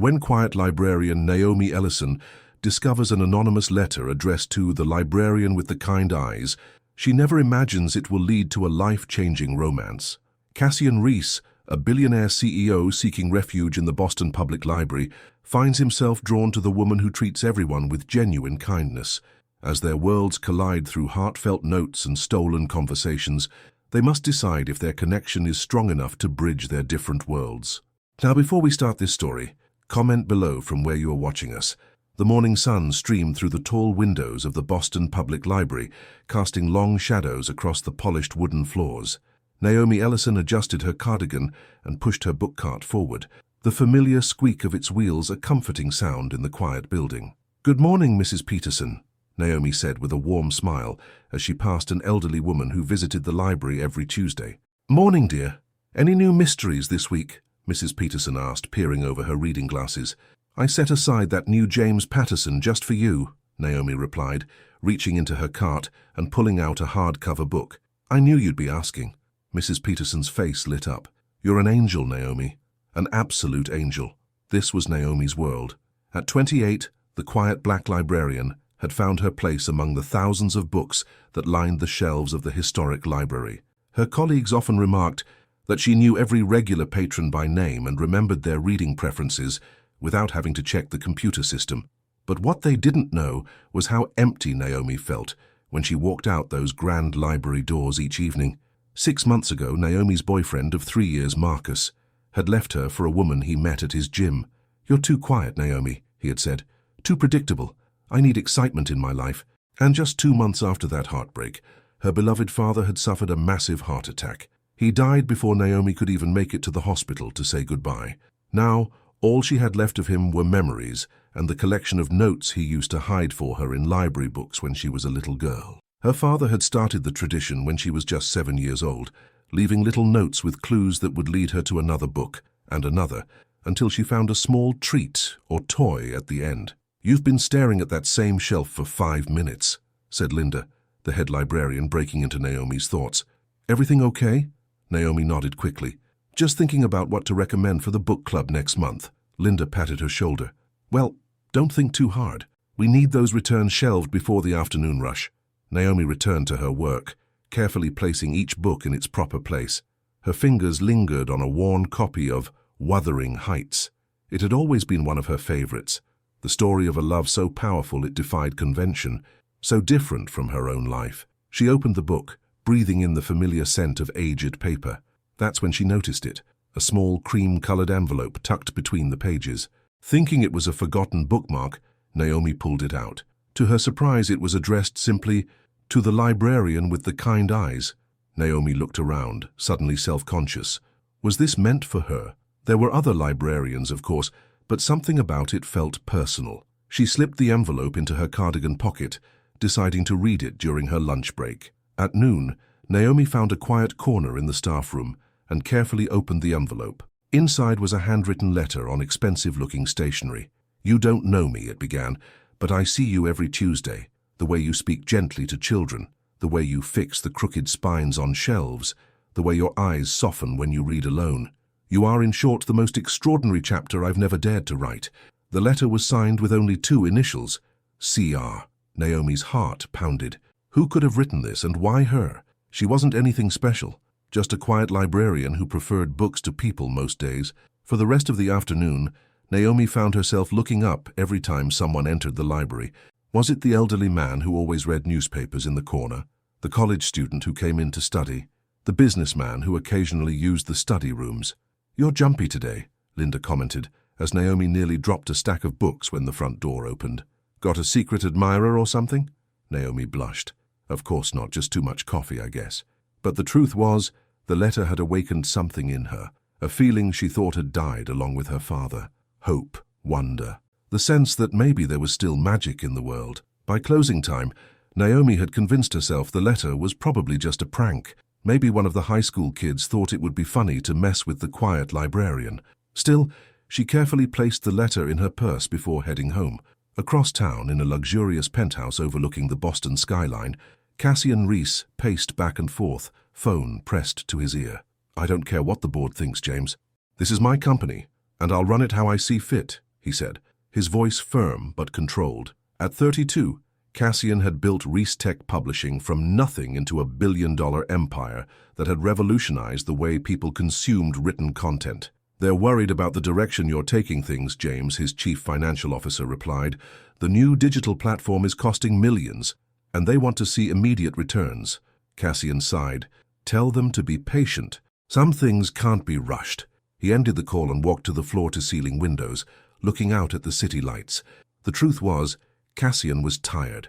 When quiet librarian Naomi Ellison discovers an anonymous letter addressed to the librarian with the kind eyes, she never imagines it will lead to a life-changing romance. Cassian Reese, a billionaire CEO seeking refuge in the Boston Public Library, finds himself drawn to the woman who treats everyone with genuine kindness. As their worlds collide through heartfelt notes and stolen conversations, they must decide if their connection is strong enough to bridge their different worlds. Now, before we start this story, comment below from where you are watching us. The morning sun streamed through the tall windows of the Boston Public Library, casting long shadows across the polished wooden floors. Naomi Ellison adjusted her cardigan and pushed her book cart forward, the familiar squeak of its wheels a comforting sound in the quiet building. "Good morning, Mrs. Peterson," Naomi said with a warm smile as she passed an elderly woman who visited the library every Tuesday. "Morning, dear. Any new mysteries this week?" Mrs. Peterson asked, peering over her reading glasses. "I set aside that new James Patterson just for you," Naomi replied, reaching into her cart and pulling out a hardcover book. "I knew you'd be asking." Mrs. Peterson's face lit up. "You're an angel, Naomi. An absolute angel." This was Naomi's world. At 28, the quiet black librarian had found her place among the thousands of books that lined the shelves of the historic library. Her colleagues often remarked that she knew every regular patron by name and remembered their reading preferences without having to check the computer system. But what they didn't know was how empty Naomi felt when she walked out those grand library doors each evening. 6 months ago, Naomi's boyfriend of 3 years, Marcus, had left her for a woman he met at his gym. "You're too quiet, Naomi," he had said. "Too predictable. I need excitement in my life." And just 2 months after that heartbreak, her beloved father had suffered a massive heart attack. He died before Naomi could even make it to the hospital to say goodbye. Now, all she had left of him were memories and the collection of notes he used to hide for her in library books when she was a little girl. Her father had started the tradition when she was just 7 years old, leaving little notes with clues that would lead her to another book and another, until she found a small treat or toy at the end. "You've been staring at that same shelf for 5 minutes," said Linda, the head librarian, breaking into Naomi's thoughts. "Everything okay?" Naomi nodded quickly. "Just thinking about what to recommend for the book club next month." Linda patted her shoulder. "Well, don't think too hard. We need those returns shelved before the afternoon rush." Naomi returned to her work, carefully placing each book in its proper place. Her fingers lingered on a worn copy of Wuthering Heights. It had always been one of her favorites, the story of a love so powerful it defied convention, so different from her own life. She opened the book, breathing in the familiar scent of aged paper. That's when she noticed it, a small cream-colored envelope tucked between the pages. Thinking it was a forgotten bookmark, Naomi pulled it out. To her surprise, it was addressed simply, "To the librarian with the kind eyes." Naomi looked around, suddenly self-conscious. Was this meant for her? There were other librarians, of course, but something about it felt personal. She slipped the envelope into her cardigan pocket, deciding to read it during her lunch break. At noon, Naomi found a quiet corner in the staff room and carefully opened the envelope. Inside was a handwritten letter on expensive-looking stationery. "You don't know me," it began, "but I see you every Tuesday. The way you speak gently to children, the way you fix the crooked spines on shelves, the way your eyes soften when you read alone. You are, in short, the most extraordinary chapter I've never dared to write." The letter was signed with only 2 initials, CR. Naomi's heart pounded. Who could have written this, and why her? She wasn't anything special, just a quiet librarian who preferred books to people most days. For the rest of the afternoon, Naomi found herself looking up every time someone entered the library. Was it the elderly man who always read newspapers in the corner? The college student who came in to study? The businessman who occasionally used the study rooms? "You're jumpy today," Linda commented, as Naomi nearly dropped a stack of books when the front door opened. "Got a secret admirer or something?" Naomi blushed. Of course not, just too much coffee, I guess. But the truth was, the letter had awakened something in her, a feeling she thought had died along with her father. Hope, wonder, the sense that maybe there was still magic in the world. By closing time, Naomi had convinced herself the letter was probably just a prank. Maybe one of the high school kids thought it would be funny to mess with the quiet librarian. Still, she carefully placed the letter in her purse before heading home. Across town, in a luxurious penthouse overlooking the Boston skyline, Cassian Reese paced back and forth, phone pressed to his ear. "I don't care what the board thinks, James. This is my company, and I'll run it how I see fit," he said, his voice firm but controlled. At 32, Cassian had built Reese-Tech Publishing from nothing into a billion-dollar empire that had revolutionized the way people consumed written content. "They're worried about the direction you're taking things, James," his chief financial officer replied. "The new digital platform is costing millions, and they want to see immediate returns." Cassian sighed. "Tell them to be patient. Some things can't be rushed." He ended the call and walked to the floor-to-ceiling windows, looking out at the city lights. The truth was, Cassian was tired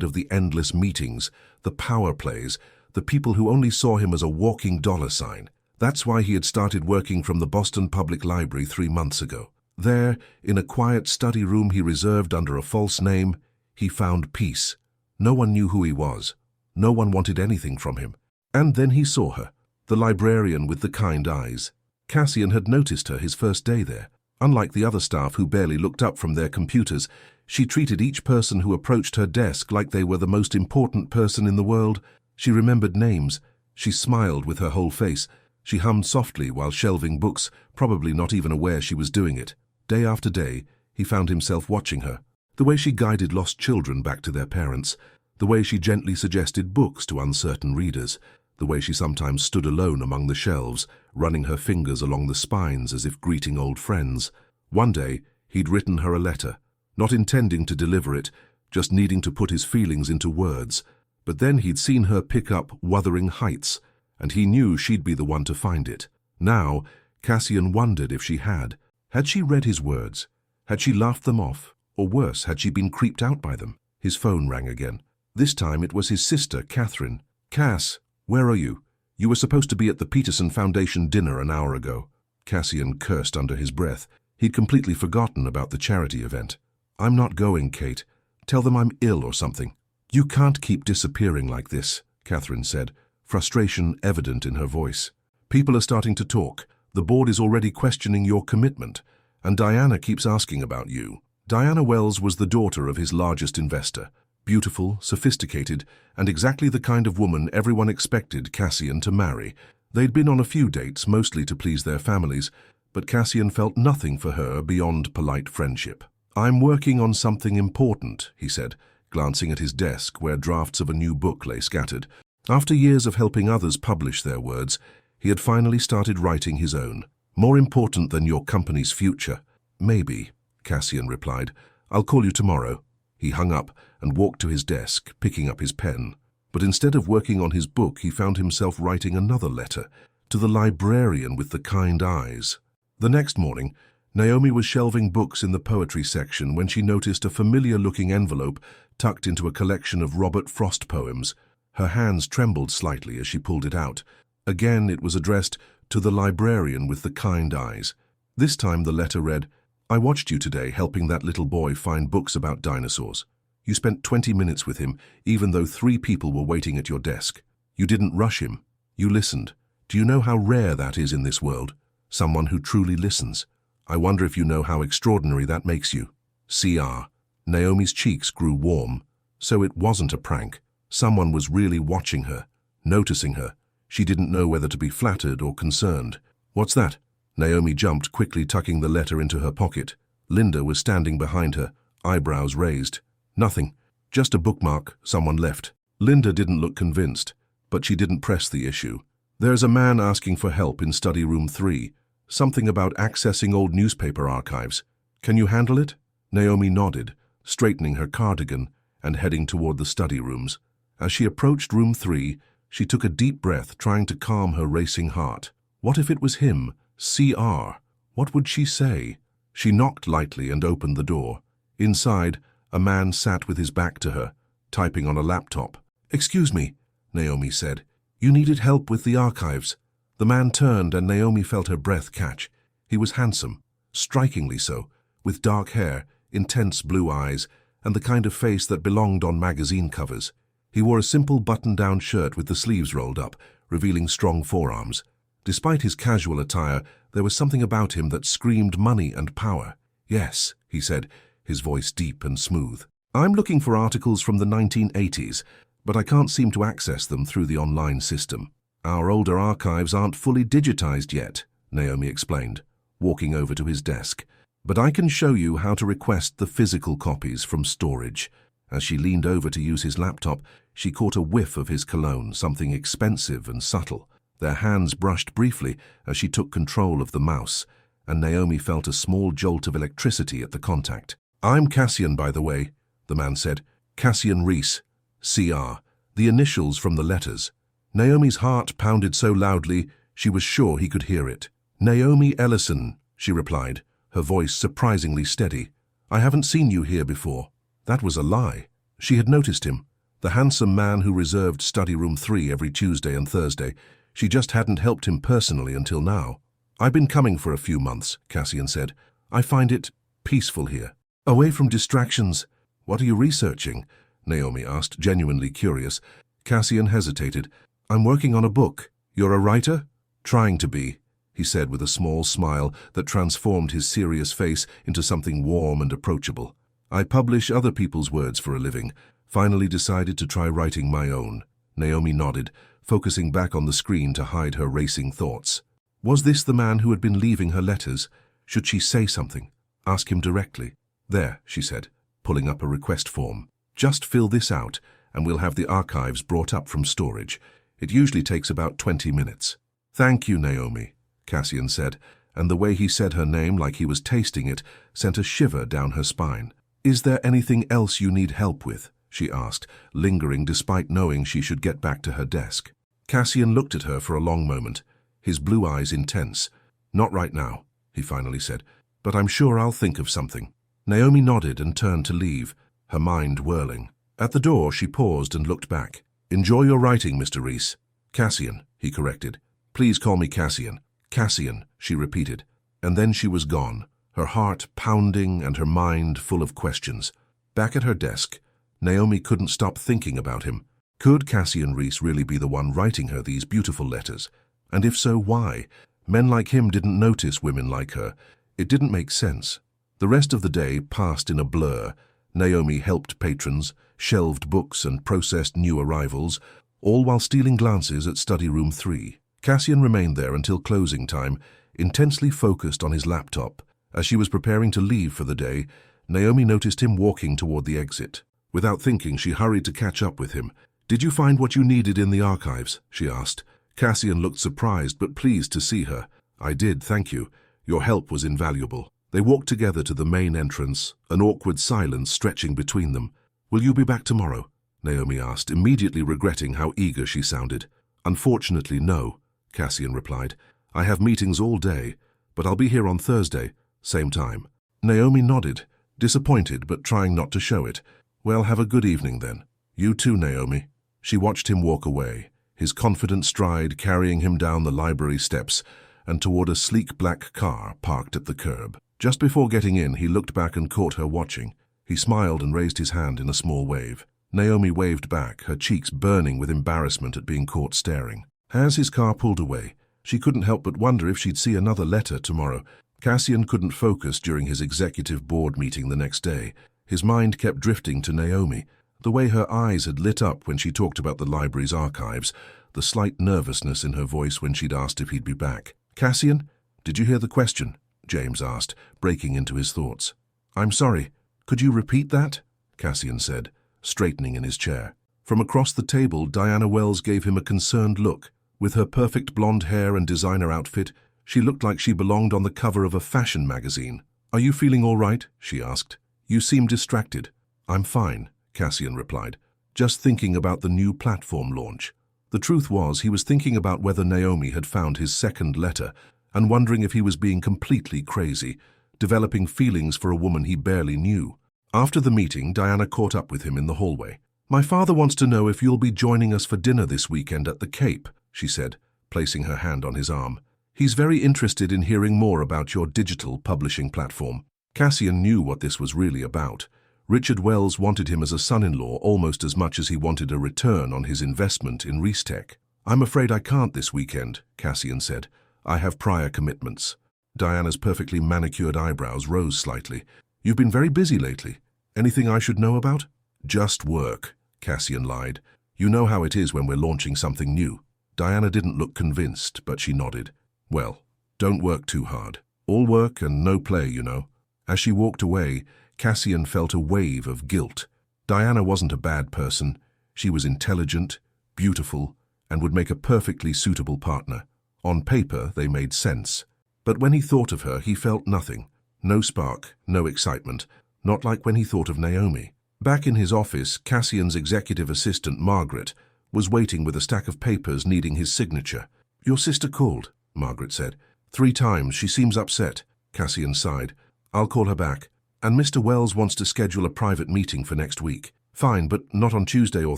of the endless meetings, the power plays, the people who only saw him as a walking dollar sign. That's why he had started working from the Boston Public Library 3 months ago. There, in a quiet study room he reserved under a false name, he found peace. No one knew who he was. No one wanted anything from him. And then he saw her, the librarian with the kind eyes. Cassian had noticed her his first day there. Unlike the other staff who barely looked up from their computers, she treated each person who approached her desk like they were the most important person in the world. She remembered names. She smiled with her whole face. She hummed softly while shelving books, probably not even aware she was doing it. Day after day, he found himself watching her. The way she guided lost children back to their parents. The way she gently suggested books to uncertain readers. The way she sometimes stood alone among the shelves, running her fingers along the spines as if greeting old friends. One day, he'd written her a letter, not intending to deliver it, just needing to put his feelings into words. But then he'd seen her pick up Wuthering Heights, and he knew she'd be the one to find it. Now, Cassian wondered if she had. Had she read his words? Had she laughed them off? Or worse, had she been creeped out by them? His phone rang again. This time it was his sister, Catherine. "Cass, where are you? You were supposed to be at the Peterson Foundation dinner an hour ago." Cassian cursed under his breath. He'd completely forgotten about the charity event. "I'm not going, Kate. Tell them I'm ill or something." "You can't keep disappearing like this," Catherine said, frustration evident in her voice. "People are starting to talk. The board is already questioning your commitment, and Diana keeps asking about you." Diana Wells was the daughter of his largest investor. Beautiful, sophisticated, and exactly the kind of woman everyone expected Cassian to marry. They'd been on a few dates, mostly to please their families, but Cassian felt nothing for her beyond polite friendship. "I'm working on something important," he said, glancing at his desk where drafts of a new book lay scattered. After years of helping others publish their words, he had finally started writing his own. "More important than your company's future." "Maybe," Cassian replied. "I'll call you tomorrow." He hung up and walked to his desk, picking up his pen. But instead of working on his book, he found himself writing another letter to the librarian with the kind eyes. The next morning, Naomi was shelving books in the poetry section when she noticed a familiar-looking envelope tucked into a collection of Robert Frost poems. Her hands trembled slightly as she pulled it out. Again, it was addressed to the librarian with the kind eyes. This time the letter read, "I watched you today helping that little boy find books about dinosaurs. You spent 20 minutes with him, even though 3 people were waiting at your desk. You didn't rush him. You listened. Do you know how rare that is in this world? Someone who truly listens. I wonder if you know how extraordinary that makes you. CR." Naomi's cheeks grew warm. So it wasn't a prank. Someone was really watching her, noticing her. She didn't know whether to be flattered or concerned. "What's that?" Naomi jumped, quickly tucking the letter into her pocket. Linda was standing behind her, eyebrows raised. "Nothing. Just a bookmark someone left." Linda didn't look convinced, but she didn't press the issue. "There's a man asking for help in study room 3. Something about accessing old newspaper archives. Can you handle it?" Naomi nodded, straightening her cardigan and heading toward the study rooms. As she approached room 3, she took a deep breath, trying to calm her racing heart. What if it was him, CR? What would she say? She knocked lightly and opened the door. Inside, a man sat with his back to her, typing on a laptop. "Excuse me," Naomi said. "You needed help with the archives." The man turned and Naomi felt her breath catch. He was handsome, strikingly so, with dark hair, intense blue eyes, and the kind of face that belonged on magazine covers. He wore a simple button-down shirt with the sleeves rolled up, revealing strong forearms. Despite his casual attire, there was something about him that screamed money and power. "Yes," he said, his voice deep and smooth. "I'm looking for articles from the 1980s, but I can't seem to access them through the online system. Our older archives aren't fully digitized yet," Naomi explained, walking over to his desk. But I can show you how to request the physical copies from storage. As she leaned over to use his laptop, she caught a whiff of his cologne, something expensive and subtle. Their hands brushed briefly as she took control of the mouse, and Naomi felt a small jolt of electricity at the contact. "I'm Cassian, by the way," the man said. "Cassian Reese, CR, the initials from the letters." Naomi's heart pounded so loudly she was sure he could hear it. "Naomi Ellison," she replied, her voice surprisingly steady. "I haven't seen you here before." That was a lie. She had noticed him, the handsome man who reserved study room 3 every Tuesday and Thursday. She just hadn't helped him personally until now. "I've been coming for a few months," Cassian said. "I find it peaceful here. Away from distractions." "What are you researching?" Naomi asked, genuinely curious. Cassian hesitated. "I'm working on a book." "You're a writer?" "Trying to be," he said with a small smile that transformed his serious face into something warm and approachable. "I publish other people's words for a living. Finally decided to try writing my own." Naomi nodded, focusing back on the screen to hide her racing thoughts. Was this the man who had been leaving her letters? Should she say something? Ask him directly? "There," she said, pulling up a request form. "Just fill this out, and we'll have the archives brought up from storage. It usually takes about 20 minutes. "Thank you, Naomi," Cassian said, and the way he said her name like he was tasting it sent a shiver down her spine. "Is there anything else you need help with?" she asked, lingering despite knowing she should get back to her desk. Cassian looked at her for a long moment, his blue eyes intense. "Not right now," he finally said, "but I'm sure I'll think of something." Naomi nodded and turned to leave, her mind whirling. At the door, she paused and looked back. "Enjoy your writing, Mr. Reese." "Cassian," he corrected. "Please call me Cassian." "Cassian," she repeated, and then she was gone, her heart pounding and her mind full of questions. Back at her desk, Naomi couldn't stop thinking about him. Could Cassian Reese really be the one writing her these beautiful letters? And if so, why? Men like him didn't notice women like her. It didn't make sense. The rest of the day passed in a blur. Naomi helped patrons, shelved books and processed new arrivals, all while stealing glances at study room 3. Cassian remained there until closing time, intensely focused on his laptop. As she was preparing to leave for the day, Naomi noticed him walking toward the exit. Without thinking, she hurried to catch up with him. "Did you find what you needed in the archives?" she asked. Cassian looked surprised but pleased to see her. "I did, thank you. Your help was invaluable." They walked together to the main entrance, an awkward silence stretching between them. "Will you be back tomorrow?" Naomi asked, immediately regretting how eager she sounded. "Unfortunately, no," Cassian replied. "I have meetings all day, but I'll be here on Thursday, same time." Naomi nodded, disappointed but trying not to show it. "Well, have a good evening then." "You too, Naomi." She watched him walk away, his confident stride carrying him down the library steps and toward a sleek black car parked at the curb. Just before getting in, he looked back and caught her watching. He smiled and raised his hand in a small wave. Naomi waved back, her cheeks burning with embarrassment at being caught staring. As his car pulled away, she couldn't help but wonder if she'd see another letter tomorrow. Cassian couldn't focus during his executive board meeting the next day. His mind kept drifting to Naomi, the way her eyes had lit up when she talked about the library's archives, the slight nervousness in her voice when she'd asked if he'd be back. "Cassian, did you hear the question?" James asked, breaking into his thoughts. "I'm sorry, could you repeat that?" Cassian said, straightening in his chair. From across the table, Diana Wells gave him a concerned look. With her perfect blonde hair and designer outfit, she looked like she belonged on the cover of a fashion magazine. "Are you feeling all right?" she asked. "You seem distracted." "I'm fine," Cassian replied, "just thinking about the new platform launch." The truth was, he was thinking about whether Naomi had found his second letter and wondering if he was being completely crazy, developing feelings for a woman he barely knew. After the meeting, Diana caught up with him in the hallway. "My father wants to know if you'll be joining us for dinner this weekend at the Cape," she said, placing her hand on his arm. "He's very interested in hearing more about your digital publishing platform." Cassian knew what this was really about. Richard Wells wanted him as a son-in-law almost as much as he wanted a return on his investment in Reestech. "I'm afraid I can't this weekend," Cassian said. "I have prior commitments." Diana's perfectly manicured eyebrows rose slightly. "You've been very busy lately. Anything I should know about?" "Just work," Cassian lied. "You know how it is when we're launching something new." Diana didn't look convinced, but she nodded. "Well, don't work too hard. All work and no play, you know." As she walked away, Cassian felt a wave of guilt. Diana wasn't a bad person. She was intelligent, beautiful, and would make a perfectly suitable partner. On paper, they made sense. But when he thought of her, he felt nothing. No spark, no excitement, not like when he thought of Naomi. Back in his office, Cassian's executive assistant, Margaret, was waiting with a stack of papers needing his signature. "Your sister called," Margaret said. "3 times. She seems upset." Cassian sighed. "I'll call her back. And Mr. Wells wants to schedule a private meeting for next week." "Fine, but not on Tuesday or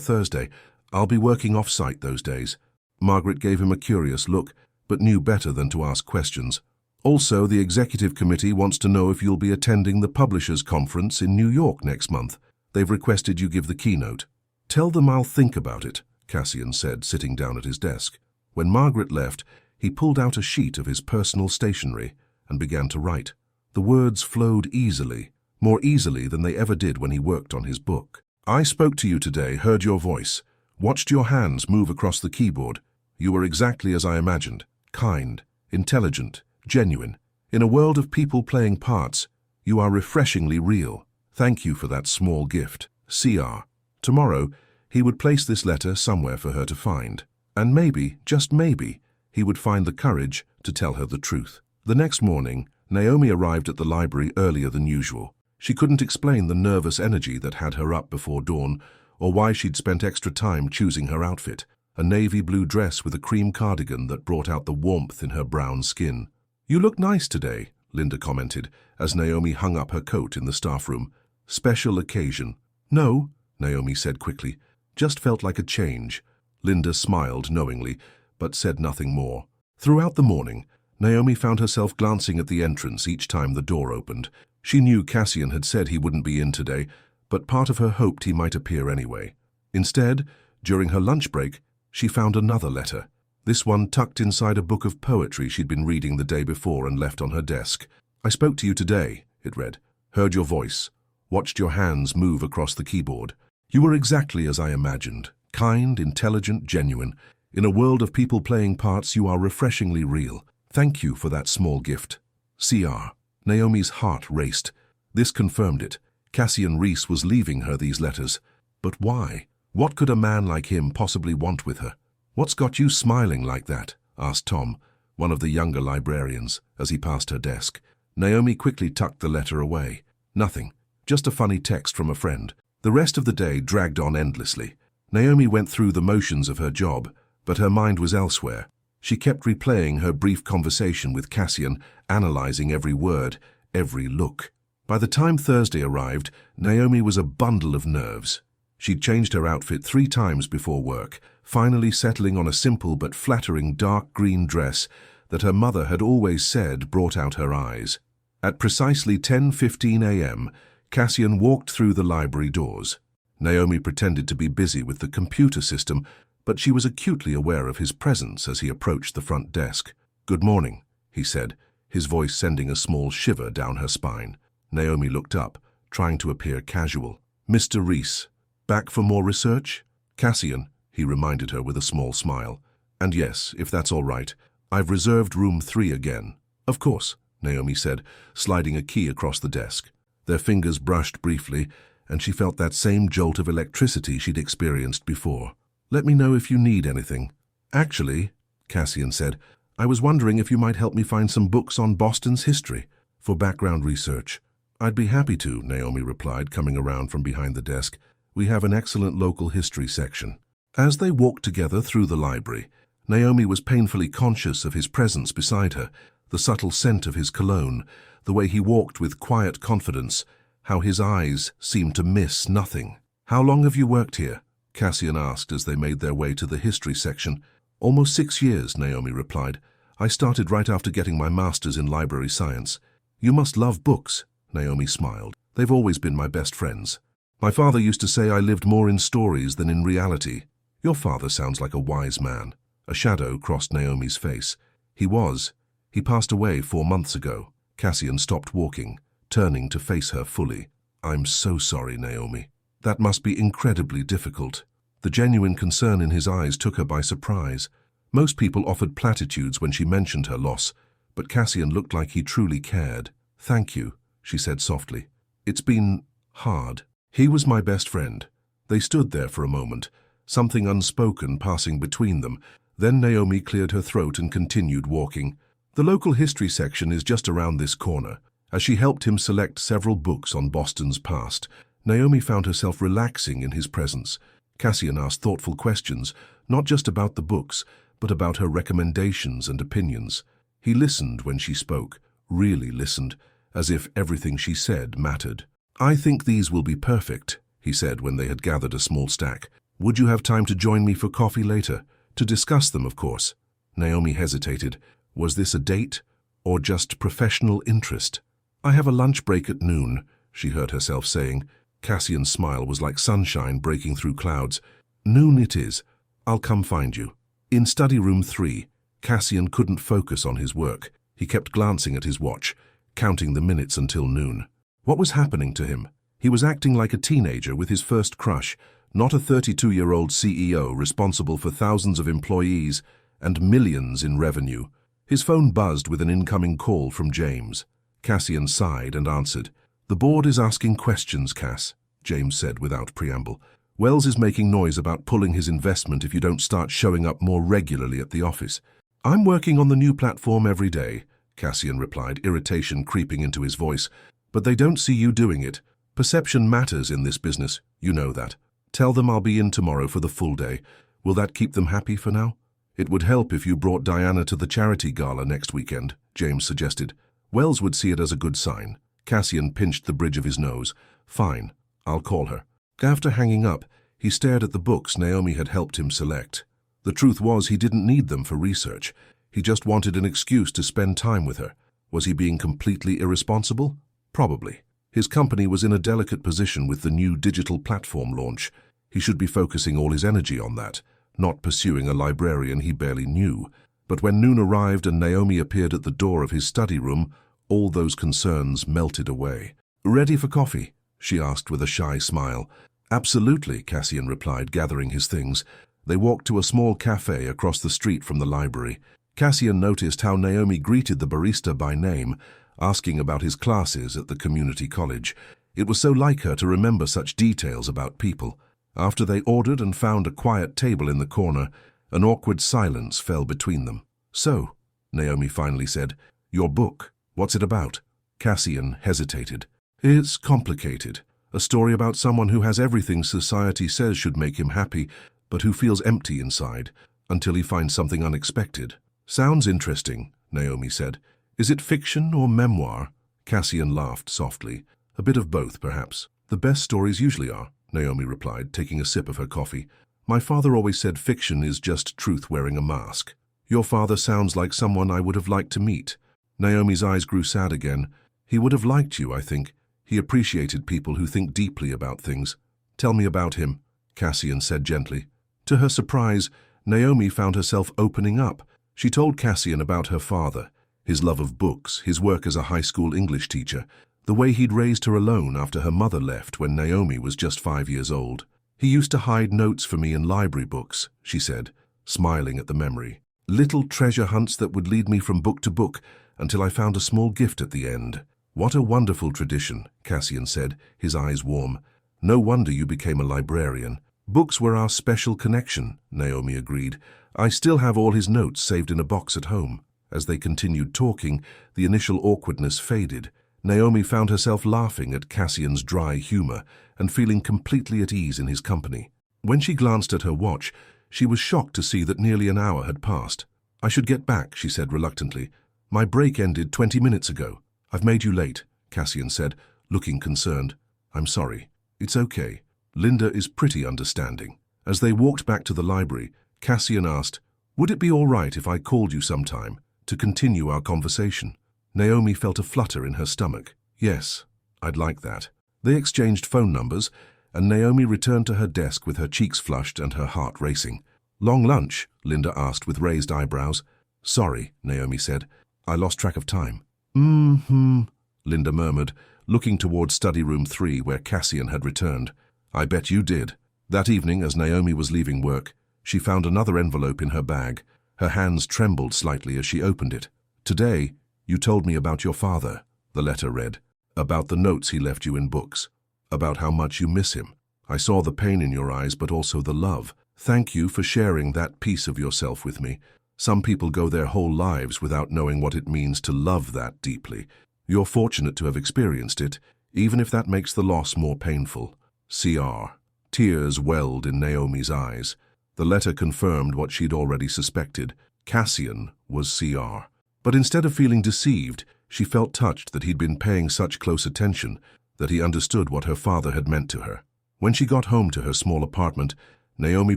Thursday. I'll be working off-site those days." Margaret gave him a curious look, but knew better than to ask questions. "Also, the executive committee wants to know if you'll be attending the Publishers' Conference in New York next month. They've requested you give the keynote." "Tell them I'll think about it," Cassian said, sitting down at his desk. When Margaret left, he pulled out a sheet of his personal stationery and began to write. The words flowed easily, more easily than they ever did when he worked on his book. "I spoke to you today, heard your voice, watched your hands move across the keyboard. You were exactly as I imagined, kind, intelligent, genuine. In a world of people playing parts, you are refreshingly real. Thank you for that small gift. CR." Tomorrow, he would place this letter somewhere for her to find. And maybe, just maybe, he would find the courage to tell her the truth. The next morning, Naomi arrived at the library earlier than usual. She couldn't explain the nervous energy that had her up before dawn, or why she'd spent extra time choosing her outfit, a navy blue dress with a cream cardigan that brought out the warmth in her brown skin. "You look nice today," Linda commented, as Naomi hung up her coat in the staff room. "Special occasion." "No," Naomi said quickly. "Just felt like a change." Linda smiled knowingly, but said nothing more. Throughout the morning, Naomi found herself glancing at the entrance each time the door opened. She knew Cassian had said he wouldn't be in today, but part of her hoped he might appear anyway. Instead, during her lunch break, she found another letter. This one tucked inside a book of poetry she'd been reading the day before and left on her desk. "I spoke to you today," it read. "Heard your voice. Watched your hands move across the keyboard. You were exactly as I imagined. Kind, intelligent, genuine. In a world of people playing parts, you are refreshingly real. Thank you for that small gift. CR." Naomi's heart raced. This confirmed it. Cassian Reese was leaving her these letters. But why? What could a man like him possibly want with her? "What's got you smiling like that?" asked Tom, one of the younger librarians, as he passed her desk. Naomi quickly tucked the letter away. "Nothing. Just a funny text from a friend." The rest of the day dragged on endlessly. Naomi went through the motions of her job, but her mind was elsewhere. She kept replaying her brief conversation with Cassian, analyzing every word, every look. By the time Thursday arrived, Naomi was a bundle of nerves. She'd changed her outfit 3 times before work, finally settling on a simple but flattering dark green dress that her mother had always said brought out her eyes. At precisely 10:15 a.m., Cassian walked through the library doors. Naomi pretended to be busy with the computer system, but she was acutely aware of his presence as he approached the front desk. "Good morning," he said, his voice sending a small shiver down her spine. Naomi looked up, trying to appear casual. "Mr. Reese, back for more research?" "Cassian," he reminded her with a small smile. "And yes, if that's all right, I've reserved room 3 again." "Of course," Naomi said, sliding a key across the desk. Their fingers brushed briefly, and she felt that same jolt of electricity she'd experienced before. "Let me know if you need anything." "Actually," Cassian said, "I was wondering if you might help me find some books on Boston's history for background research." "I'd be happy to," Naomi replied, coming around from behind the desk. "We have an excellent local history section." As they walked together through the library, Naomi was painfully conscious of his presence beside her, the subtle scent of his cologne, the way he walked with quiet confidence, how his eyes seemed to miss nothing. "How long have you worked here?" Cassian asked as they made their way to the history section. "Almost 6 years," Naomi replied. "I started right after getting my master's in library science." "You must love books," Naomi smiled. "They've always been my best friends. My father used to say I lived more in stories than in reality." "Your father sounds like a wise man." A shadow crossed Naomi's face. "He was. He passed away 4 months ago." Cassian stopped walking, turning to face her fully. "I'm so sorry, Naomi. That must be incredibly difficult." The genuine concern in his eyes took her by surprise. Most people offered platitudes when she mentioned her loss, but Cassian looked like he truly cared. "Thank you," she said softly. It's been hard. He was my best friend. They stood there for a moment, something unspoken passing between them. Then Naomi cleared her throat and continued walking. The local history section is just around this corner. As she helped him select several books on Boston's past, Naomi found herself relaxing in his presence. Cassian asked thoughtful questions, not just about the books, but about her recommendations and opinions. He listened when she spoke, really listened, as if everything she said mattered. I think these will be perfect, he said when they had gathered a small stack. Would you have time to join me for coffee later? To discuss them, of course. Naomi hesitated. Was this a date or just professional interest? I have a lunch break at noon, she heard herself saying. Cassian's smile was like sunshine breaking through clouds. Noon it is. I'll come find you. In study room 3, Cassian couldn't focus on his work. He kept glancing at his watch, counting the minutes until noon. What was happening to him? He was acting like a teenager with his first crush, not a 32-year-old CEO responsible for thousands of employees and millions in revenue. His phone buzzed with an incoming call from James. Cassian sighed and answered. The board is asking questions, Cass, James said without preamble. Wells is making noise about pulling his investment if you don't start showing up more regularly at the office. I'm working on the new platform every day, Cassian replied, irritation creeping into his voice. But they don't see you doing it. Perception matters in this business, you know that. Tell them I'll be in tomorrow for the full day. Will that keep them happy for now? It would help if you brought Diana to the charity gala next weekend, James suggested. Wells would see it as a good sign. Cassian pinched the bridge of his nose. Fine, I'll call her. After hanging up, he stared at the books Naomi had helped him select. The truth was he didn't need them for research. He just wanted an excuse to spend time with her. Was he being completely irresponsible? Probably. His company was in a delicate position with the new digital platform launch. He should be focusing all his energy on that, not pursuing a librarian he barely knew. But when noon arrived and Naomi appeared at the door of his study room, all those concerns melted away. Ready for coffee? She asked with a shy smile. Absolutely, Cassian replied, gathering his things. They walked to a small cafe across the street from the library. Cassian noticed how Naomi greeted the barista by name, asking about his classes at the community college. It was so like her to remember such details about people. After they ordered and found a quiet table in the corner, an awkward silence fell between them. So, Naomi finally said, your book, what's it about? Cassian hesitated. It's complicated. A story about someone who has everything society says should make him happy, but who feels empty inside, until he finds something unexpected. Sounds interesting, Naomi said. Is it fiction or memoir? Cassian laughed softly. A bit of both, perhaps. The best stories usually are, Naomi replied, taking a sip of her coffee. My father always said fiction is just truth wearing a mask. Your father sounds like someone I would have liked to meet. Naomi's eyes grew sad again. He would have liked you, I think. He appreciated people who think deeply about things. Tell me about him, Cassian said gently. To her surprise, Naomi found herself opening up. She told Cassian about her father, his love of books, his work as a high school English teacher, the way he'd raised her alone after her mother left when Naomi was just 5 years old. He used to hide notes for me in library books, she said, smiling at the memory. Little treasure hunts that would lead me from book to book until I found a small gift at the end. What a wonderful tradition, Cassian said, his eyes warm. No wonder you became a librarian. Books were our special connection, Naomi agreed. I still have all his notes saved in a box at home. As they continued talking, the initial awkwardness faded. Naomi found herself laughing at Cassian's dry humor and feeling completely at ease in his company. When she glanced at her watch, she was shocked to see that nearly an hour had passed. I should get back, she said reluctantly. My break ended 20 minutes ago. I've made you late, Cassian said, looking concerned. I'm sorry. It's okay. Linda is pretty understanding. As they walked back to the library, Cassian asked, would it be all right if I called you sometime to continue our conversation? Naomi felt a flutter in her stomach. Yes, I'd like that. They exchanged phone numbers, and Naomi returned to her desk with her cheeks flushed and her heart racing. Long lunch? Linda asked with raised eyebrows. Sorry, Naomi said. I lost track of time. Linda murmured, looking toward study room 3 where Cassian had returned. I bet you did. That evening, as Naomi was leaving work, she found another envelope in her bag. Her hands trembled slightly as she opened it. Today, you told me about your father, the letter read. About the notes he left you in books. About how much you miss him. I saw the pain in your eyes, but also the love. Thank you for sharing that piece of yourself with me. Some people go their whole lives without knowing what it means to love that deeply. You're fortunate to have experienced it, even if that makes the loss more painful. CR. Tears welled in Naomi's eyes. The letter confirmed what she'd already suspected. Cassian was CR. But instead of feeling deceived, she felt touched that he'd been paying such close attention, that he understood what her father had meant to her. When she got home to her small apartment, Naomi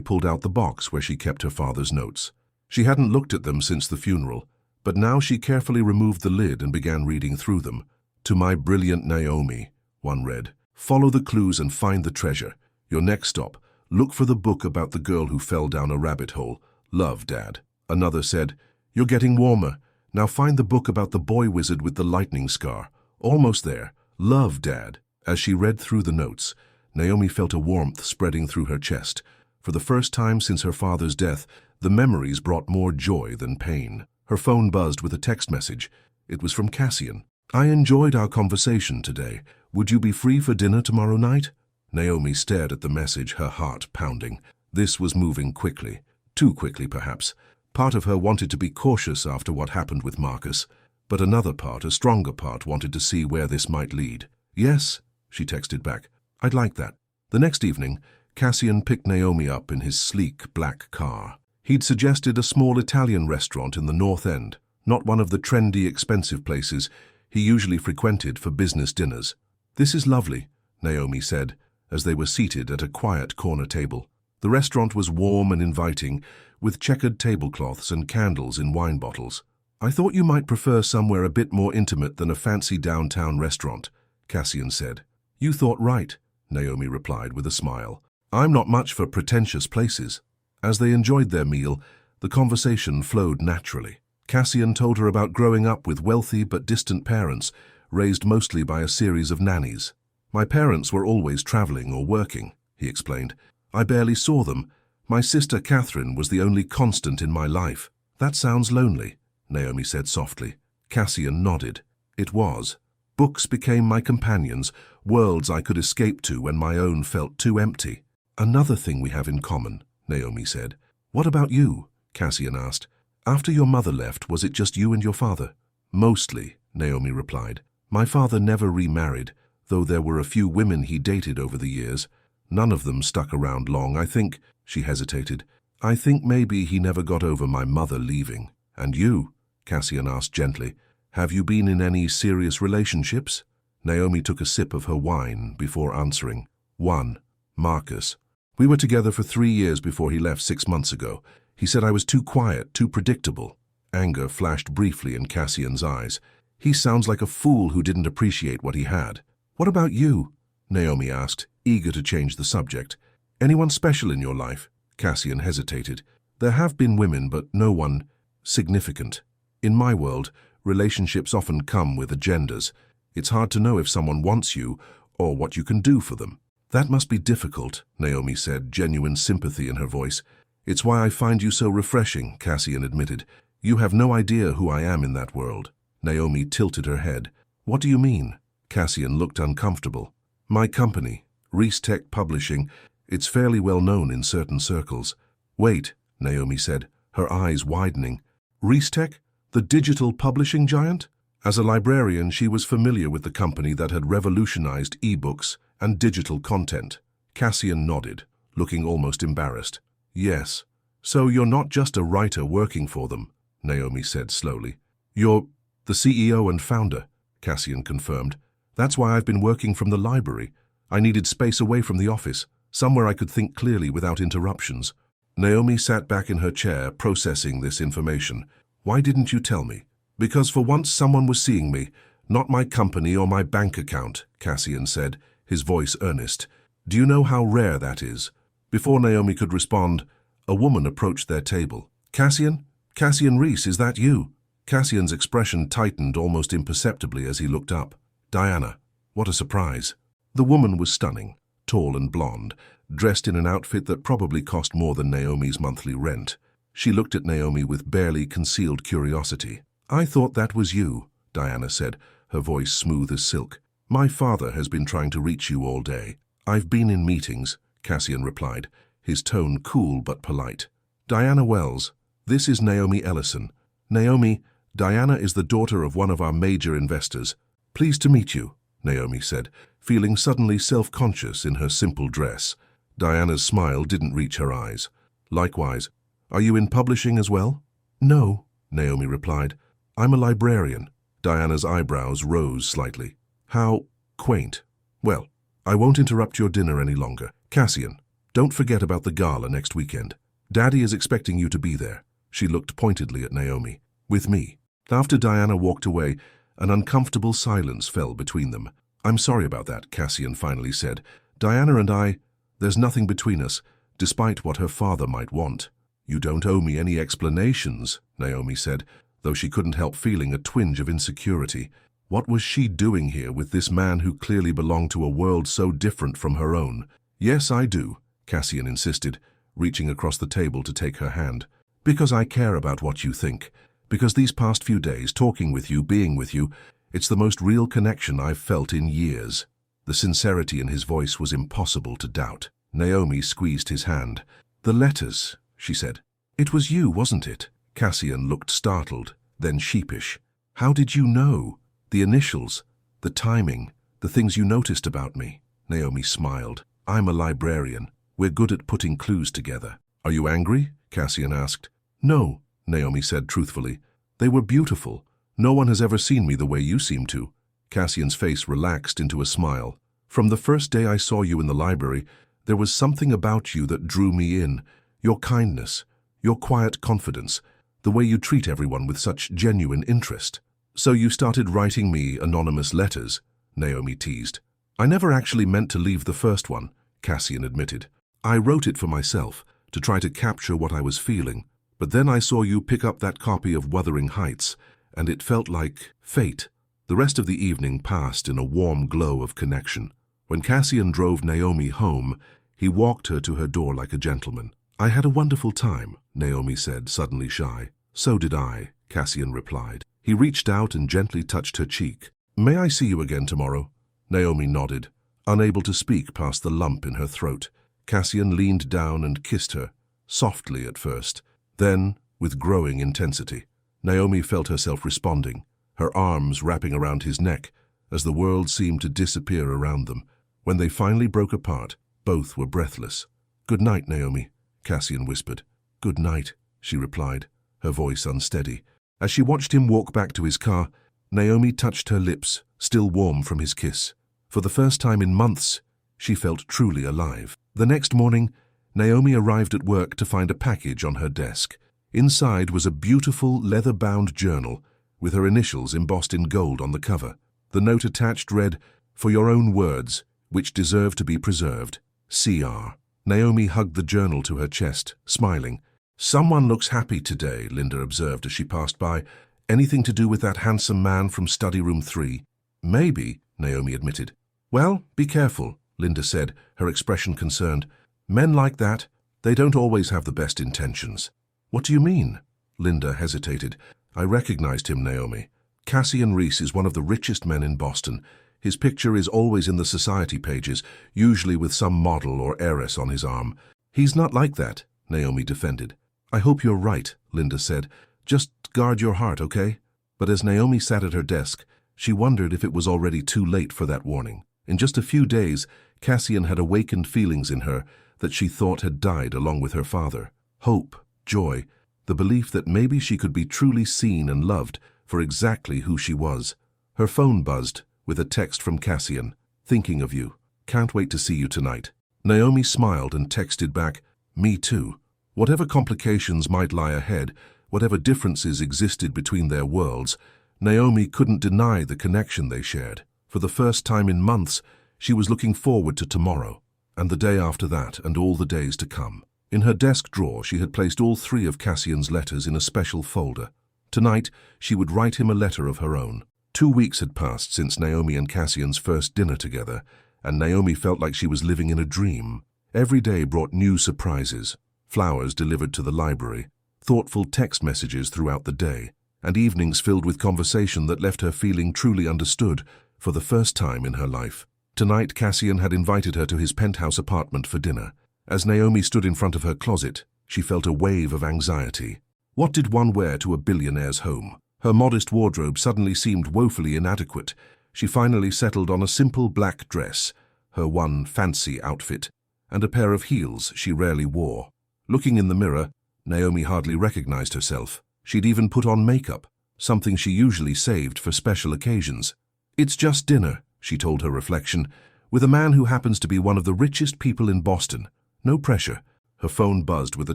pulled out the box where she kept her father's notes. She hadn't looked at them since the funeral, but now she carefully removed the lid and began reading through them. To my brilliant Naomi, one read, follow the clues and find the treasure. Your next stop, look for the book about the girl who fell down a rabbit hole. Love, Dad. Another said, you're getting warmer. Now find the book about the boy wizard with the lightning scar. Almost there. Love, Dad. As she read through the notes, Naomi felt a warmth spreading through her chest. For the first time since her father's death, the memories brought more joy than pain. Her phone buzzed with a text message. It was from Cassian. I enjoyed our conversation today. Would you be free for dinner tomorrow night? Naomi stared at the message, her heart pounding. This was moving quickly. Too quickly, perhaps. Part of her wanted to be cautious after what happened with Marcus, but another part, a stronger part, wanted to see where this might lead. Yes, she texted back. I'd like that. The next evening, Cassian picked Naomi up in his sleek black car. He'd suggested a small Italian restaurant in the North End, not one of the trendy, expensive places he usually frequented for business dinners. This is lovely, Naomi said, as they were seated at a quiet corner table. The restaurant was warm and inviting, with checkered tablecloths and candles in wine bottles. I thought you might prefer somewhere a bit more intimate than a fancy downtown restaurant, Cassian said. You thought right, Naomi replied with a smile. I'm not much for pretentious places. As they enjoyed their meal, the conversation flowed naturally. Cassian told her about growing up with wealthy but distant parents, raised mostly by a series of nannies. My parents were always traveling or working, he explained. I barely saw them. My sister Catherine was the only constant in my life. That sounds lonely, Naomi said softly. Cassian nodded. It was. Books became my companions, worlds I could escape to when my own felt too empty. Another thing we have in common, Naomi said. What about you? Cassian asked. After your mother left, was it just you and your father? Mostly, Naomi replied. My father never remarried, though there were a few women he dated over the years. None of them stuck around long. I think, she hesitated, I think maybe he never got over my mother leaving. And you? Cassian asked gently. Have you been in any serious relationships? Naomi took a sip of her wine before answering. 1. Marcus. We were together for 3 years before he left 6 months ago. He said I was too quiet, too predictable. Anger flashed briefly in Cassian's eyes. He sounds like a fool who didn't appreciate what he had. What about you? Naomi asked, eager to change the subject. Anyone special in your life? Cassian hesitated. There have been women, but no one significant. In my world, relationships often come with agendas. It's hard to know if someone wants you or what you can do for them. That must be difficult, Naomi said, genuine sympathy in her voice. It's why I find you so refreshing, Cassian admitted. You have no idea who I am in that world. Naomi tilted her head. What do you mean? Cassian looked uncomfortable. My company, Reese Tech Publishing, it's fairly well known in certain circles. Wait, Naomi said, her eyes widening. Reese Tech? The digital publishing giant? As a librarian, she was familiar with the company that had revolutionized e-books and digital content. Cassian nodded, looking almost embarrassed. Yes. So you're not just a writer working for them, Naomi said slowly. You're the CEO and founder, Cassian confirmed. That's why I've been working from the library. I needed space away from the office, somewhere I could think clearly without interruptions. Naomi sat back in her chair, processing this information. Why didn't you tell me? Because for once someone was seeing me, not my company or my bank account, Cassian said, his voice earnest. Do you know how rare that is? Before Naomi could respond, a woman approached their table. Cassian? Cassian Reese, is that you? Cassian's expression tightened almost imperceptibly as he looked up. Diana. What a surprise. The woman was stunning, tall and blonde, dressed in an outfit that probably cost more than Naomi's monthly rent. She looked at Naomi with barely concealed curiosity. I thought that was you, Diana said, her voice smooth as silk. My father has been trying to reach you all day. I've been in meetings, Cassian replied, his tone cool but polite. Diana Wells, this is Naomi Ellison. Naomi, Diana is the daughter of one of our major investors. Pleased to meet you, Naomi said, feeling suddenly self-conscious in her simple dress. Diana's smile didn't reach her eyes. Likewise, are you in publishing as well? No, Naomi replied. I'm a librarian. Diana's eyebrows rose slightly. How quaint. Well, I won't interrupt your dinner any longer. Cassian, don't forget about the gala next weekend. Daddy is expecting you to be there. She looked pointedly at Naomi. With me. After Diana walked away, an uncomfortable silence fell between them. I'm sorry about that, Cassian finally said. Diana and I, there's nothing between us, despite what her father might want. You don't owe me any explanations, Naomi said, though she couldn't help feeling a twinge of insecurity. What was she doing here with this man who clearly belonged to a world so different from her own? Yes, I do, Cassian insisted, reaching across the table to take her hand. Because I care about what you think. Because these past few days, talking with you, being with you, it's the most real connection I've felt in years. The sincerity in his voice was impossible to doubt. Naomi squeezed his hand. The letters, she said. It was you, wasn't it? Cassian looked startled, then sheepish. How did you know? The initials, the timing, the things you noticed about me. Naomi smiled. I'm a librarian. We're good at putting clues together. Are you angry? Cassian asked. No, Naomi said truthfully. They were beautiful. No one has ever seen me the way you seem to. Cassian's face relaxed into a smile. From the first day I saw you in the library, there was something about you that drew me in. Your kindness, your quiet confidence, the way you treat everyone with such genuine interest. So you started writing me anonymous letters, Naomi teased. I never actually meant to leave the first one, Cassian admitted. I wrote it for myself, to try to capture what I was feeling. But then I saw you pick up that copy of Wuthering Heights, and it felt like fate. The rest of the evening passed in a warm glow of connection. When Cassian drove Naomi home, he walked her to her door like a gentleman. I had a wonderful time, Naomi said, suddenly shy. So did I, Cassian replied. He reached out and gently touched her cheek. May I see you again tomorrow? Naomi nodded, unable to speak past the lump in her throat. Cassian leaned down and kissed her, softly at first. Then, with growing intensity, Naomi felt herself responding, her arms wrapping around his neck as the world seemed to disappear around them. When they finally broke apart, both were breathless. Good night, Naomi, Cassian whispered. Good night, she replied, her voice unsteady. As she watched him walk back to his car, Naomi touched her lips, still warm from his kiss. For the first time in months, she felt truly alive. The next morning, Naomi arrived at work to find a package on her desk. Inside was a beautiful leather-bound journal with her initials embossed in gold on the cover. The note attached read, "For your own words, which deserve to be preserved, C.R." Naomi hugged the journal to her chest, smiling. Someone looks happy today, Linda observed as she passed by. Anything to do with that handsome man from study room 3? Maybe, Naomi admitted. Well, be careful, Linda said, her expression concerned. Men like that, they don't always have the best intentions. What do you mean? Linda hesitated. I recognized him, Naomi. Cassian Reese is one of the richest men in Boston. His picture is always in the society pages, usually with some model or heiress on his arm. He's not like that, Naomi defended. I hope you're right, Linda said. Just guard your heart, okay? But as Naomi sat at her desk, she wondered if it was already too late for that warning. In just a few days, Cassian had awakened feelings in her that she thought had died along with her father. Hope, joy, the belief that maybe she could be truly seen and loved for exactly who she was. Her phone buzzed with a text from Cassian. Thinking of you. Can't wait to see you tonight. Naomi smiled and texted back, Me too. Whatever complications might lie ahead, whatever differences existed between their worlds, Naomi couldn't deny the connection they shared. For the first time in months, she was looking forward to tomorrow, and the day after that, and all the days to come. In her desk drawer, she had placed all 3 of Cassian's letters in a special folder. Tonight, she would write him a letter of her own. 2 weeks had passed since Naomi and Cassian's first dinner together, and Naomi felt like she was living in a dream. Every day brought new surprises, flowers delivered to the library, thoughtful text messages throughout the day, and evenings filled with conversation that left her feeling truly understood. for the first time in her life. Tonight, Cassian had invited her to his penthouse apartment for dinner. As Naomi stood in front of her closet, she felt a wave of anxiety. What did one wear to a billionaire's home? Her modest wardrobe suddenly seemed woefully inadequate. She finally settled on a simple black dress, her one fancy outfit, and a pair of heels she rarely wore. Looking in the mirror, Naomi hardly recognized herself. She'd even put on makeup, something she usually saved for special occasions. "It's just dinner," she told her reflection, "with a man who happens to be one of the richest people in Boston. No pressure." Her phone buzzed with a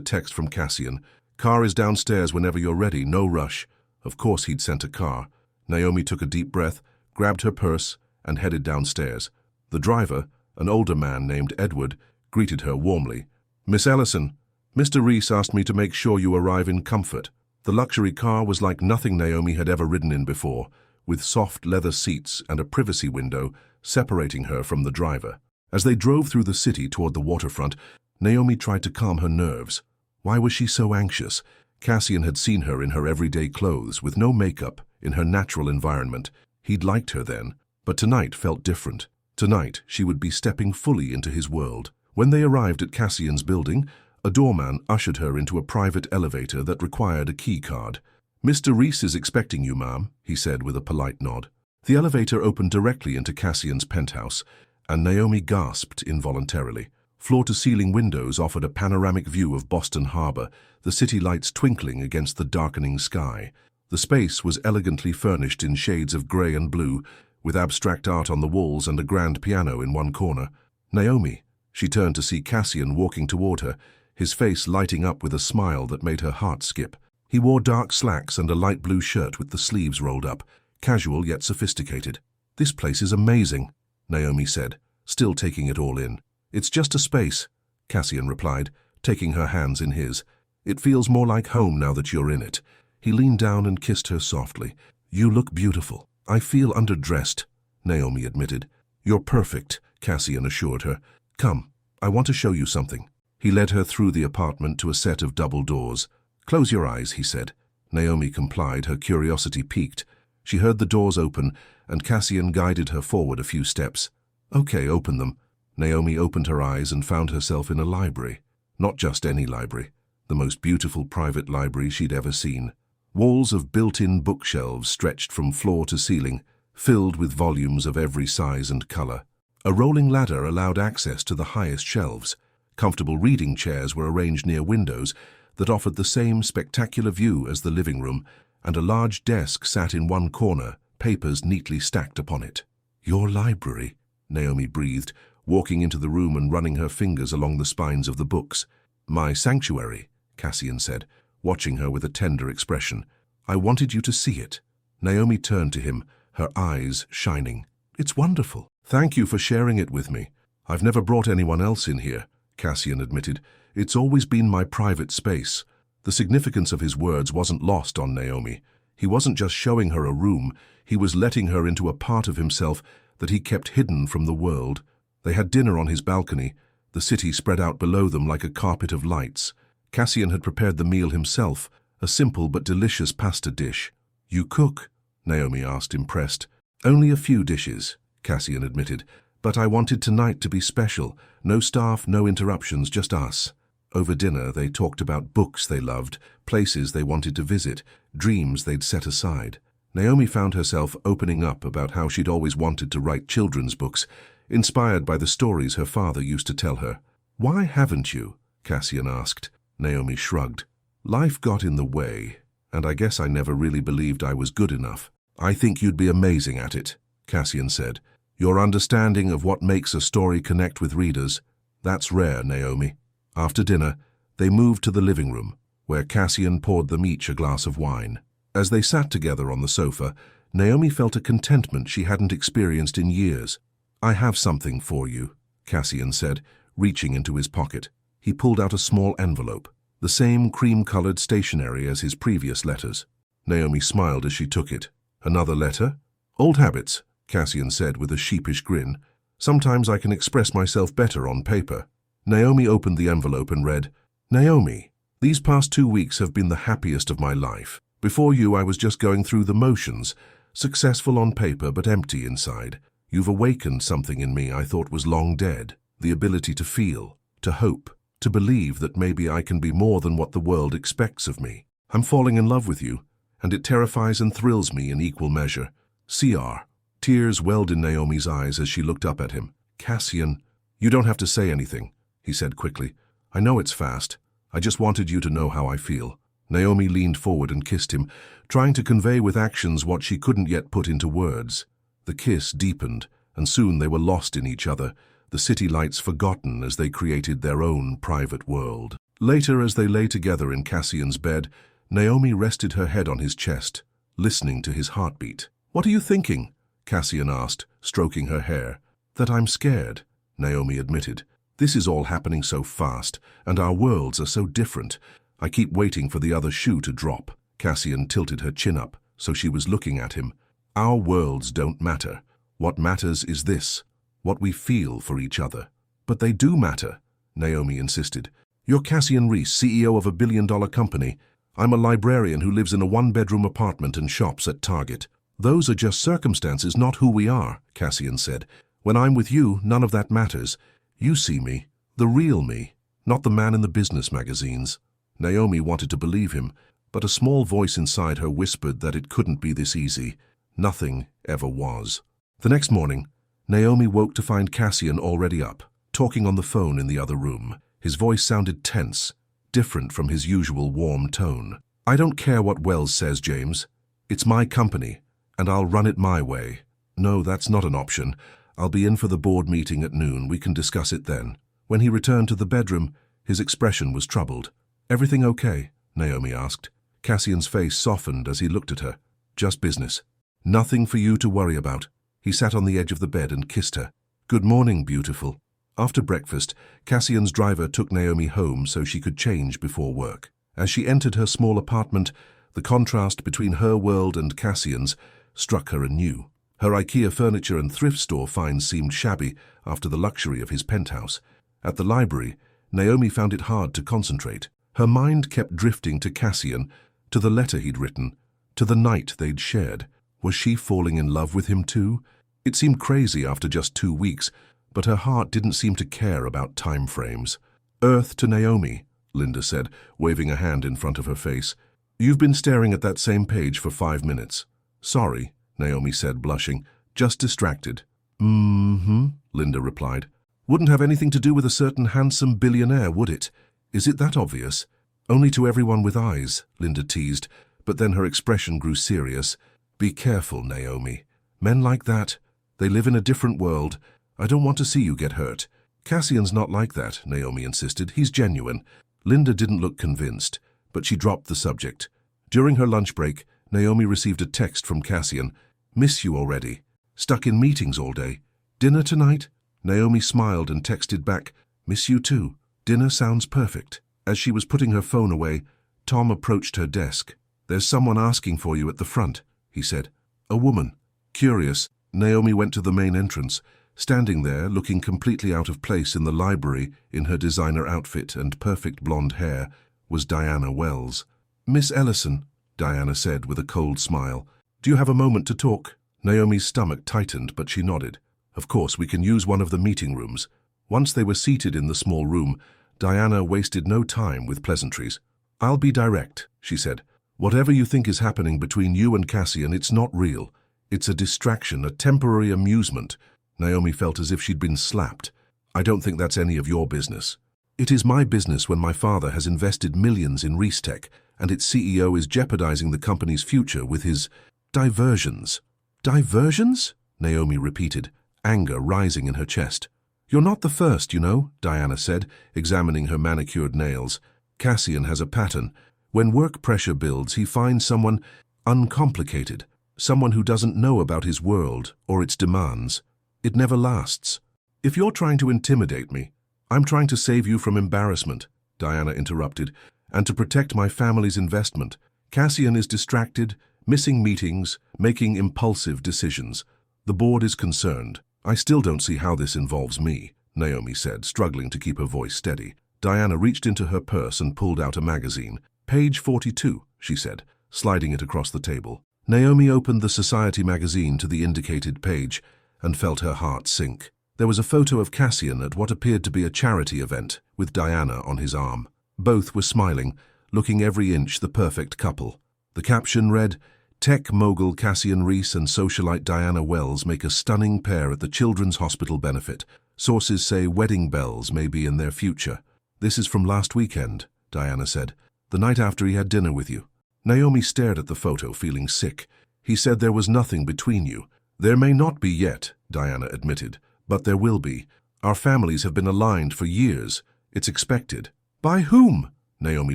text from Cassian. "Car is downstairs whenever you're ready, no rush." Of course he'd sent a car. Naomi took a deep breath, grabbed her purse, and headed downstairs. The driver, an older man named Edward, greeted her warmly. "Miss Ellison, Mr. Reese asked me to make sure you arrive in comfort." The luxury car was like nothing Naomi had ever ridden in before, with soft leather seats and a privacy window separating her from the driver. As they drove through the city toward the waterfront, Naomi tried to calm her nerves. Why was she so anxious? Cassian had seen her in her everyday clothes, with no makeup, in her natural environment. He'd liked her then, but tonight felt different. Tonight, she would be stepping fully into his world. When they arrived at Cassian's building, a doorman ushered her into a private elevator that required a key card. "Mr. Reese is expecting you, ma'am," he said with a polite nod. The elevator opened directly into Cassian's penthouse, and Naomi gasped involuntarily. Floor-to-ceiling windows offered a panoramic view of Boston Harbor, the city lights twinkling against the darkening sky. The space was elegantly furnished in shades of gray and blue, with abstract art on the walls and a grand piano in one corner. "Naomi," she turned to see Cassian walking toward her, his face lighting up with a smile that made her heart skip. He wore dark slacks and a light blue shirt with the sleeves rolled up, casual yet sophisticated. "This place is amazing," Naomi said, still taking it all in. "It's just a space," Cassian replied, taking her hands in his. "It feels more like home now that you're in it." He leaned down and kissed her softly. "You look beautiful." "I feel underdressed," Naomi admitted. "You're perfect," Cassian assured her. "Come, I want to show you something." He led her through the apartment to a set of double doors. "Close your eyes," he said. Naomi complied, her curiosity piqued. She heard the doors open, and Cassian guided her forward a few steps. "Okay, open them." Naomi opened her eyes and found herself in a library. Not just any library, the most beautiful private library she'd ever seen. Walls of built-in bookshelves stretched from floor to ceiling, filled with volumes of every size and color. A rolling ladder allowed access to the highest shelves. Comfortable reading chairs were arranged near windows that offered the same spectacular view as the living room, and a large desk sat in one corner, papers neatly stacked upon it. "Your library," Naomi breathed, walking into the room and running her fingers along the spines of the books. "My sanctuary," Cassian said, watching her with a tender expression. "I wanted you to see it." Naomi turned to him, her eyes shining. "It's wonderful. Thank you for sharing it with me. I've never brought anyone else in here," Cassian admitted. "It's always been my private space." The significance of his words wasn't lost on Naomi. He wasn't just showing her a room, he was letting her into a part of himself that he kept hidden from the world. They had dinner on his balcony, the city spread out below them like a carpet of lights. Cassian had prepared the meal himself, a simple but delicious pasta dish. "You cook?" Naomi asked, impressed. "Only a few dishes," Cassian admitted, "but I wanted tonight to be special. No staff, no interruptions, just us." Over dinner, they talked about books they loved, places they wanted to visit, dreams they'd set aside. Naomi found herself opening up about how she'd always wanted to write children's books, inspired by the stories her father used to tell her. "Why haven't you?" Cassian asked. Naomi shrugged. "Life got in the way, and I guess I never really believed I was good enough." "I think you'd be amazing at it," Cassian said. "Your understanding of what makes a story connect with readers, that's rare, Naomi." After dinner, they moved to the living room, where Cassian poured them each a glass of wine. As they sat together on the sofa, Naomi felt a contentment she hadn't experienced in years. "I have something for you," Cassian said, reaching into his pocket. He pulled out a small envelope, the same cream-colored stationery as his previous letters. Naomi smiled as she took it. "Another letter?" "Old habits," Cassian said with a sheepish grin. "Sometimes I can express myself better on paper." Naomi opened the envelope and read, "Naomi, these past 2 weeks have been the happiest of my life. Before you, I was just going through the motions, Successful on paper but empty inside. You've awakened something in me I thought was long dead. The ability to feel, to hope, to believe that maybe I can be more than what the world expects of me. I'm falling in love with you, and it terrifies and thrills me in equal measure. CR. Tears welled in Naomi's eyes as she looked up at him. Cassian, you don't have to say anything, he said quickly. I know it's fast. I just wanted you to know how I feel. Naomi leaned forward and kissed him, trying to convey with actions what she couldn't yet put into words. The kiss deepened, and soon they were lost in each other, the city lights forgotten as they created their own private world. Later, as they lay together in Cassian's bed, Naomi rested her head on his chest, listening to his heartbeat. What are you thinking? Cassian asked, stroking her hair. That I'm scared, Naomi admitted. This is all happening so fast, and our worlds are so different. I keep waiting for the other shoe to drop. Cassian tilted her chin up, so she was looking at him. Our worlds don't matter. What matters is this, what we feel for each other. But they do matter, Naomi insisted. You're Cassian Reese, CEO of a billion-dollar company. I'm a librarian who lives in a one-bedroom apartment and shops at Target. Those are just circumstances, not who we are, Cassian said. When I'm with you, none of that matters. You see me, the real me, not the man in the business magazines. Naomi wanted to believe him, but a small voice inside her whispered that it couldn't be this easy. Nothing ever was. The next morning, Naomi woke to find Cassian already up, talking on the phone in the other room. His voice sounded tense, different from his usual warm tone. I don't care what Wells says, James. It's my company, and I'll run it my way. No, that's not an option. I'll be in for the board meeting at noon. We can discuss it then. When he returned to the bedroom, his expression was troubled. Everything okay? Naomi asked. Cassian's face softened as he looked at her. Just business. Nothing for you to worry about. He sat on the edge of the bed and kissed her. Good morning, beautiful. After breakfast, Cassian's driver took Naomi home so she could change before work. As she entered her small apartment, the contrast between her world and Cassian's struck her anew. Her IKEA furniture and thrift store finds seemed shabby after the luxury of his penthouse. At the library, Naomi found it hard to concentrate. Her mind kept drifting to Cassian, to the letter he'd written, to the night they'd shared. Was she falling in love with him too? It seemed crazy after just 2 weeks, but her heart didn't seem to care about time frames. Earth to Naomi, Linda said, waving a hand in front of her face. You've been staring at that same page for 5 minutes. Sorry, Naomi said, blushing. Just distracted. Linda replied. Wouldn't have anything to do with a certain handsome billionaire, would it? Is it that obvious? Only to everyone with eyes, Linda teased, but then her expression grew serious. Be careful, Naomi. Men like that, they live in a different world. I don't want to see you get hurt. Cassian's not like that, Naomi insisted. He's genuine. Linda didn't look convinced, but she dropped the subject. During her lunch break, Naomi received a text from Cassian. Miss you already. Stuck in meetings all day. Dinner tonight? Naomi smiled and texted back, Miss you too. Dinner sounds perfect. As she was putting her phone away, Tom approached her desk. There's someone asking for you at the front, he said. A woman. Curious, Naomi went to the main entrance. Standing there, looking completely out of place in the library in her designer outfit and perfect blonde hair, was Diana Wells. Miss Ellison, Diana said with a cold smile. Do you have a moment to talk? Naomi's stomach tightened, but she nodded. Of course, we can use one of the meeting rooms. Once they were seated in the small room, Diana wasted no time with pleasantries. I'll be direct, she said. Whatever you think is happening between you and Cassian, it's not real. It's a distraction, a temporary amusement. Naomi felt as if she'd been slapped. I don't think that's any of your business. It is my business when my father has invested millions in Reestech, and its CEO is jeopardizing the company's future with his diversions. Diversions? Naomi repeated, anger rising in her chest. You're not the first, you know, Diana said, examining her manicured nails. Cassian has a pattern. When work pressure builds, he finds someone uncomplicated, someone who doesn't know about his world or its demands. It never lasts. If you're trying to intimidate me, I'm trying to save you from embarrassment, Diana interrupted, and to protect my family's investment. Cassian is distracted, missing meetings, making impulsive decisions. The board is concerned. I still don't see how this involves me, Naomi said, struggling to keep her voice steady. Diana reached into her purse and pulled out a magazine. Page 42, she said, sliding it across the table. Naomi opened the Society magazine to the indicated page and felt her heart sink. There was a photo of Cassian at what appeared to be a charity event, with Diana on his arm. Both were smiling, looking every inch the perfect couple. The caption read, "Tech mogul Cassian Reese and socialite Diana Wells make a stunning pair at the Children's Hospital benefit. Sources say wedding bells may be in their future." "This is from last weekend," Diana said. "The night after he had dinner with you." Naomi stared at the photo, feeling sick. "He said there was nothing between you." "There may not be yet," Diana admitted, "but there will be. Our families have been aligned for years. It's expected." "By whom?" Naomi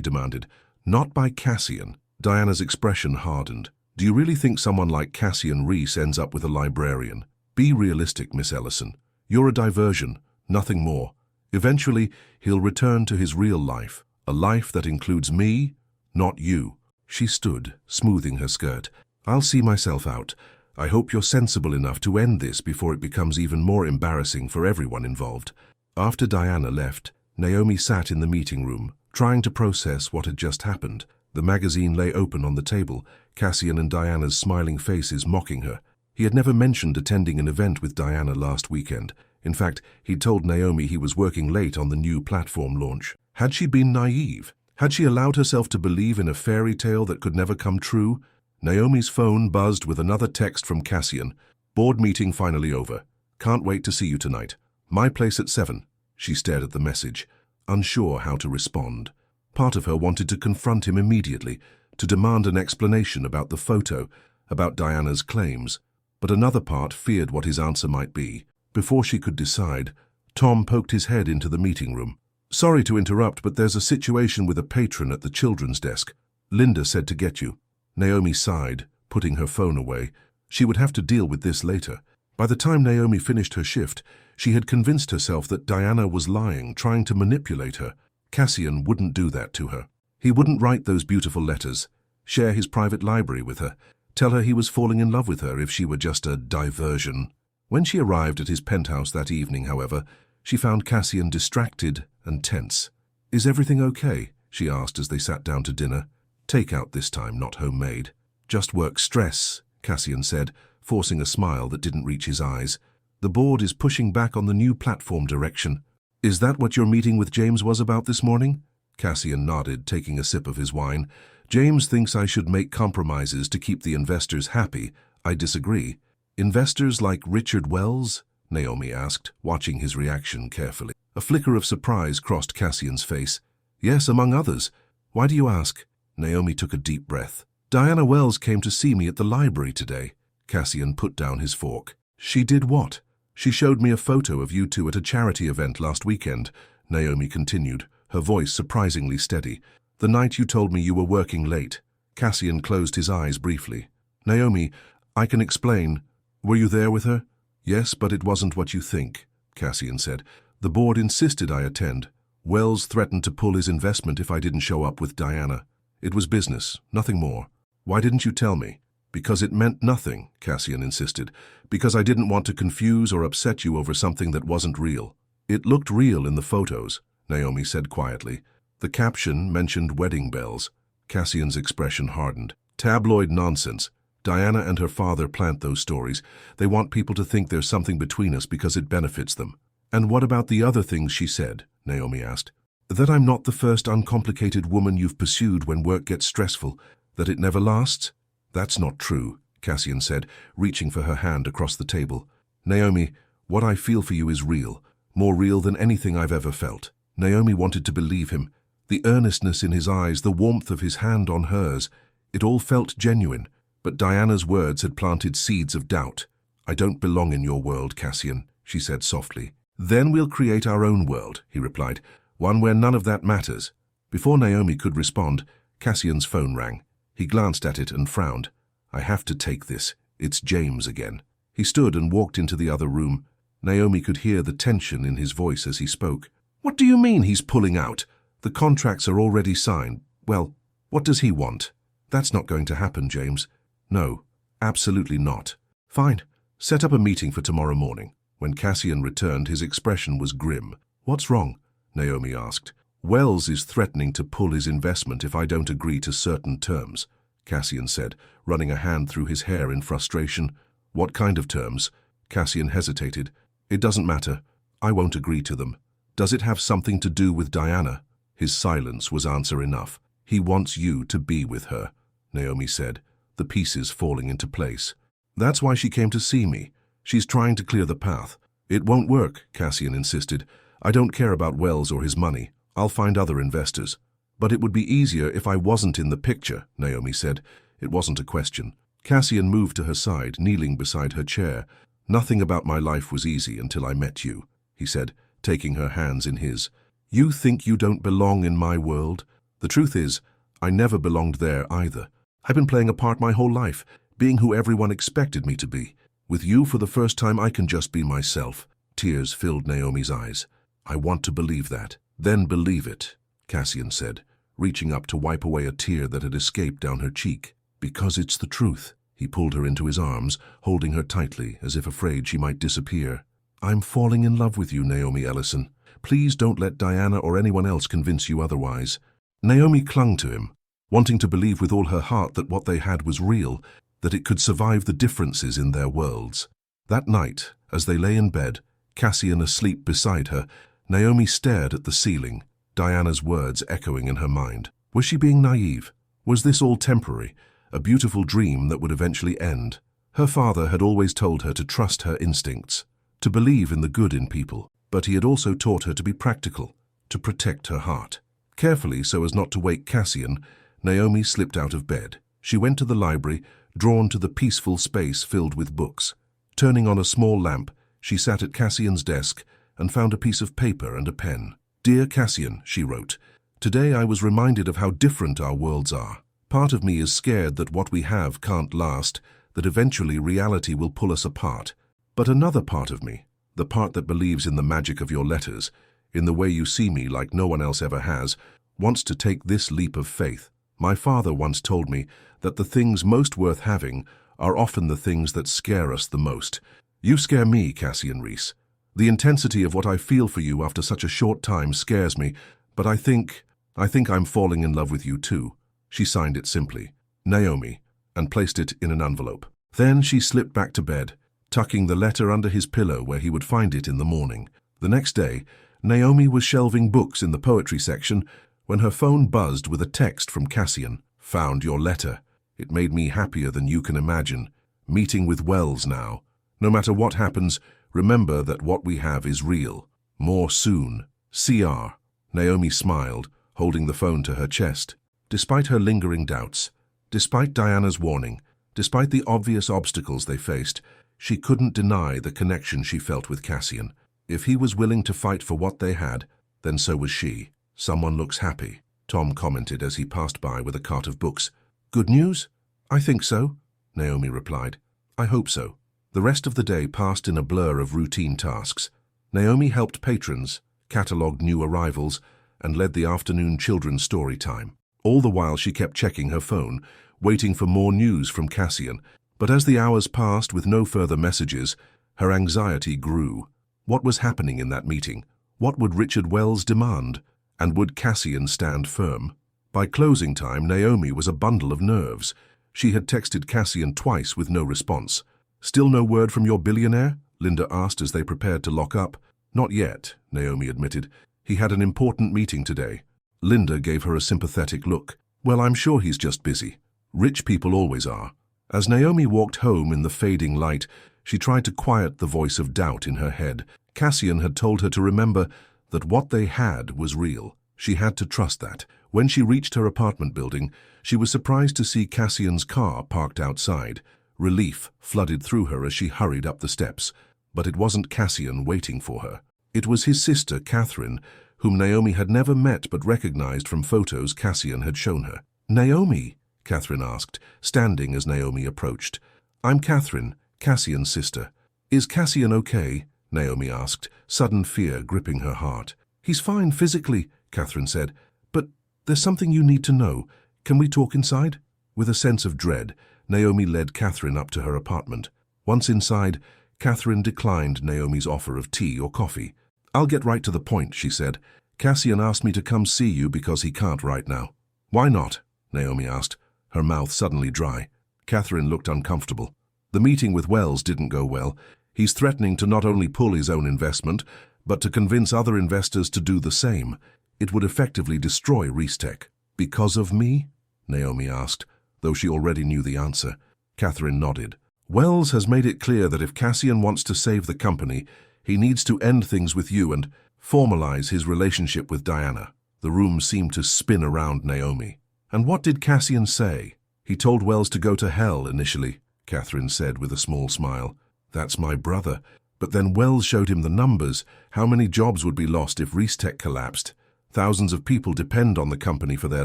demanded. "Not by Cassian." Diana's expression hardened. "Do you really think someone like Cassian Reese ends up with a librarian? Be realistic, Miss Ellison. You're a diversion, nothing more. Eventually, he'll return to his real life, a life that includes me, not you." She stood, smoothing her skirt. "I'll see myself out. I hope you're sensible enough to end this before it becomes even more embarrassing for everyone involved." After Diana left, Naomi sat in the meeting room, trying to process what had just happened. The magazine lay open on the table, Cassian and Diana's smiling faces mocking her. He had never mentioned attending an event with Diana last weekend. In fact, he'd told Naomi he was working late on the new platform launch. Had she been naive? Had she allowed herself to believe in a fairy tale that could never come true? Naomi's phone buzzed with another text from Cassian. "Board meeting finally over. Can't wait to see you tonight. My place at 7. She stared at the message, unsure how to respond. Part of her wanted to confront him immediately, to demand an explanation about the photo, about Diana's claims. But another part feared what his answer might be. Before she could decide, Tom poked his head into the meeting room. "Sorry to interrupt, but there's a situation with a patron at the children's desk. Linda said to get you." Naomi sighed, putting her phone away. She would have to deal with this later. By the time Naomi finished her shift, she had convinced herself that Diana was lying, trying to manipulate her. Cassian wouldn't do that to her. He wouldn't write those beautiful letters, share his private library with her, tell her he was falling in love with her if she were just a diversion. When she arrived at his penthouse that evening, however, she found Cassian distracted and tense. "Is everything okay?" she asked as they sat down to dinner. "Takeout this time, not homemade." "Just work stress," Cassian said, forcing a smile that didn't reach his eyes. "The board is pushing back on the new platform direction." "Is that what your meeting with James was about this morning?" Cassian nodded, taking a sip of his wine. "James thinks I should make compromises to keep the investors happy. I disagree." "Investors like Richard Wells?" Naomi asked, watching his reaction carefully. A flicker of surprise crossed Cassian's face. "Yes, among others. Why do you ask?" Naomi took a deep breath. "Diana Wells came to see me at the library today." Cassian put down his fork. "She did what?" "She showed me a photo of you two at a charity event last weekend," Naomi continued, her voice surprisingly steady. "The night you told me you were working late." Cassian closed his eyes briefly. "Naomi, I can explain. Were you there with her?" "Yes, but it wasn't what you think," Cassian said. "The board insisted I attend. Wells threatened to pull his investment if I didn't show up with Diana. It was business, nothing more." "Why didn't you tell me?" "Because it meant nothing," Cassian insisted. "Because I didn't want to confuse or upset you over something that wasn't real." "It looked real in the photos," Naomi said quietly. The caption mentioned wedding bells. Cassian's expression hardened. "Tabloid nonsense. Diana and her father plant those stories. They want people to think there's something between us because it benefits them." "And what about the other things she said?" Naomi asked. "That I'm not the first uncomplicated woman you've pursued when work gets stressful. That it never lasts?" "That's not true," Cassian said, reaching for her hand across the table. "Naomi, what I feel for you is real, more real than anything I've ever felt." Naomi wanted to believe him. The earnestness in his eyes, the warmth of his hand on hers, it all felt genuine. But Diana's words had planted seeds of doubt. "I don't belong in your world, Cassian," she said softly. "Then we'll create our own world," he replied, "one where none of that matters." Before Naomi could respond, Cassian's phone rang. He glanced at it and frowned. "I have to take this. It's James again." He stood and walked into the other room. Naomi could hear the tension in his voice as he spoke. "What do you mean he's pulling out? The contracts are already signed. Well, what does he want?" "That's not going to happen, James." "No, absolutely not." "Fine. Set up a meeting for tomorrow morning." When Cassian returned, his expression was grim. "What's wrong?" Naomi asked. "Wells is threatening to pull his investment if I don't agree to certain terms." Cassian said, running a hand through his hair in frustration. What kind of terms? Cassian hesitated. It doesn't matter. I won't agree to them. Does it have something to do with Diana? His silence was answer enough. He wants you to be with her, Naomi said, the pieces falling into place. That's why she came to see me. She's trying to clear the path. It won't work, Cassian insisted. I don't care about Wells or his money. I'll find other investors. But it would be easier if I wasn't in the picture, Naomi said. It wasn't a question. Cassian moved to her side, kneeling beside her chair. Nothing about my life was easy until I met you, he said, taking her hands in his. You think you don't belong in my world? The truth is, I never belonged there either. I've been playing a part my whole life, being who everyone expected me to be. With you for the first time I can just be myself. Tears filled Naomi's eyes. I want to believe that. Then believe it, Cassian said, reaching up to wipe away a tear that had escaped down her cheek. Because it's the truth. He pulled her into his arms, holding her tightly, as if afraid she might disappear. I'm falling in love with you, Naomi Ellison. Please don't let Diana or anyone else convince you otherwise. Naomi clung to him, wanting to believe with all her heart that what they had was real, that it could survive the differences in their worlds. That night, as they lay in bed, Cassian asleep beside her, Naomi stared at the ceiling, Diana's words echoing in her mind. Was she being naive? Was this all temporary, a beautiful dream that would eventually end? Her father had always told her to trust her instincts, to believe in the good in people, but he had also taught her to be practical, to protect her heart. Carefully, so as not to wake Cassian, Naomi slipped out of bed. She went to the library, drawn to the peaceful space filled with books. Turning on a small lamp, she sat at Cassian's desk and found a piece of paper and a pen. Dear Cassian, she wrote, today I was reminded of how different our worlds are. Part of me is scared that what we have can't last, that eventually reality will pull us apart. But another part of me, the part that believes in the magic of your letters, in the way you see me like no one else ever has, wants to take this leap of faith. My father once told me that the things most worth having are often the things that scare us the most. You scare me, Cassian Reese. The intensity of what I feel for you after such a short time scares me, but I think I'm falling in love with you too. She signed it simply, Naomi, and placed it in an envelope. Then she slipped back to bed, tucking the letter under his pillow where he would find it in the morning. The next day, Naomi was shelving books in the poetry section when her phone buzzed with a text from Cassian. Found your letter. It made me happier than you can imagine. Meeting with Wells now. No matter what happens, remember that what we have is real. More soon. CR. Naomi smiled, holding the phone to her chest. Despite her lingering doubts, despite Diana's warning, despite the obvious obstacles they faced, she couldn't deny the connection she felt with Cassian. If he was willing to fight for what they had, then so was she. Someone looks happy, Tom commented as he passed by with a cart of books. Good news? I think so, Naomi replied. I hope so. The rest of the day passed in a blur of routine tasks. Naomi helped patrons, catalogued new arrivals, and led the afternoon children's story time. All the while she kept checking her phone, waiting for more news from Cassian. But as the hours passed with no further messages, her anxiety grew. What was happening in that meeting? What would Richard Wells demand? And would Cassian stand firm? By closing time, Naomi was a bundle of nerves. She had texted Cassian twice with no response. Still no word from your billionaire? Linda asked as they prepared to lock up. Not yet, Naomi admitted. He had an important meeting today. Linda gave her a sympathetic look. Well, I'm sure he's just busy. Rich people always are. As Naomi walked home in the fading light, she tried to quiet the voice of doubt in her head. Cassian had told her to remember that what they had was real. She had to trust that. When she reached her apartment building, she was surprised to see Cassian's car parked outside. Relief flooded through her as she hurried up the steps. But it wasn't Cassian waiting for her. It was his sister, Catherine, whom Naomi had never met but recognized from photos Cassian had shown her. Naomi? Catherine asked, standing as Naomi approached. I'm Catherine, Cassian's sister. Is Cassian okay? Naomi asked, sudden fear gripping her heart. He's fine physically, Catherine said, but there's something you need to know. Can we talk inside? With a sense of dread, Naomi led Catherine up to her apartment. Once inside, Catherine declined Naomi's offer of tea or coffee. I'll get right to the point, she said. Cassian asked me to come see you because he can't right now. Why not? Naomi asked. her mouth suddenly dry. Catherine looked uncomfortable. The meeting with Wells didn't go well. He's threatening to not only pull his own investment, but to convince other investors to do the same. It would effectively destroy Restech. Because of me? Naomi asked, though she already knew the answer. Catherine nodded. Wells has made it clear that if Cassian wants to save the company, he needs to end things with you and formalize his relationship with Diana. The room seemed to spin around Naomi. And what did Cassian say? He told Wells to go to hell initially, Catherine said with a small smile. That's my brother. But then Wells showed him the numbers. How many jobs would be lost if Restech collapsed? Thousands of people depend on the company for their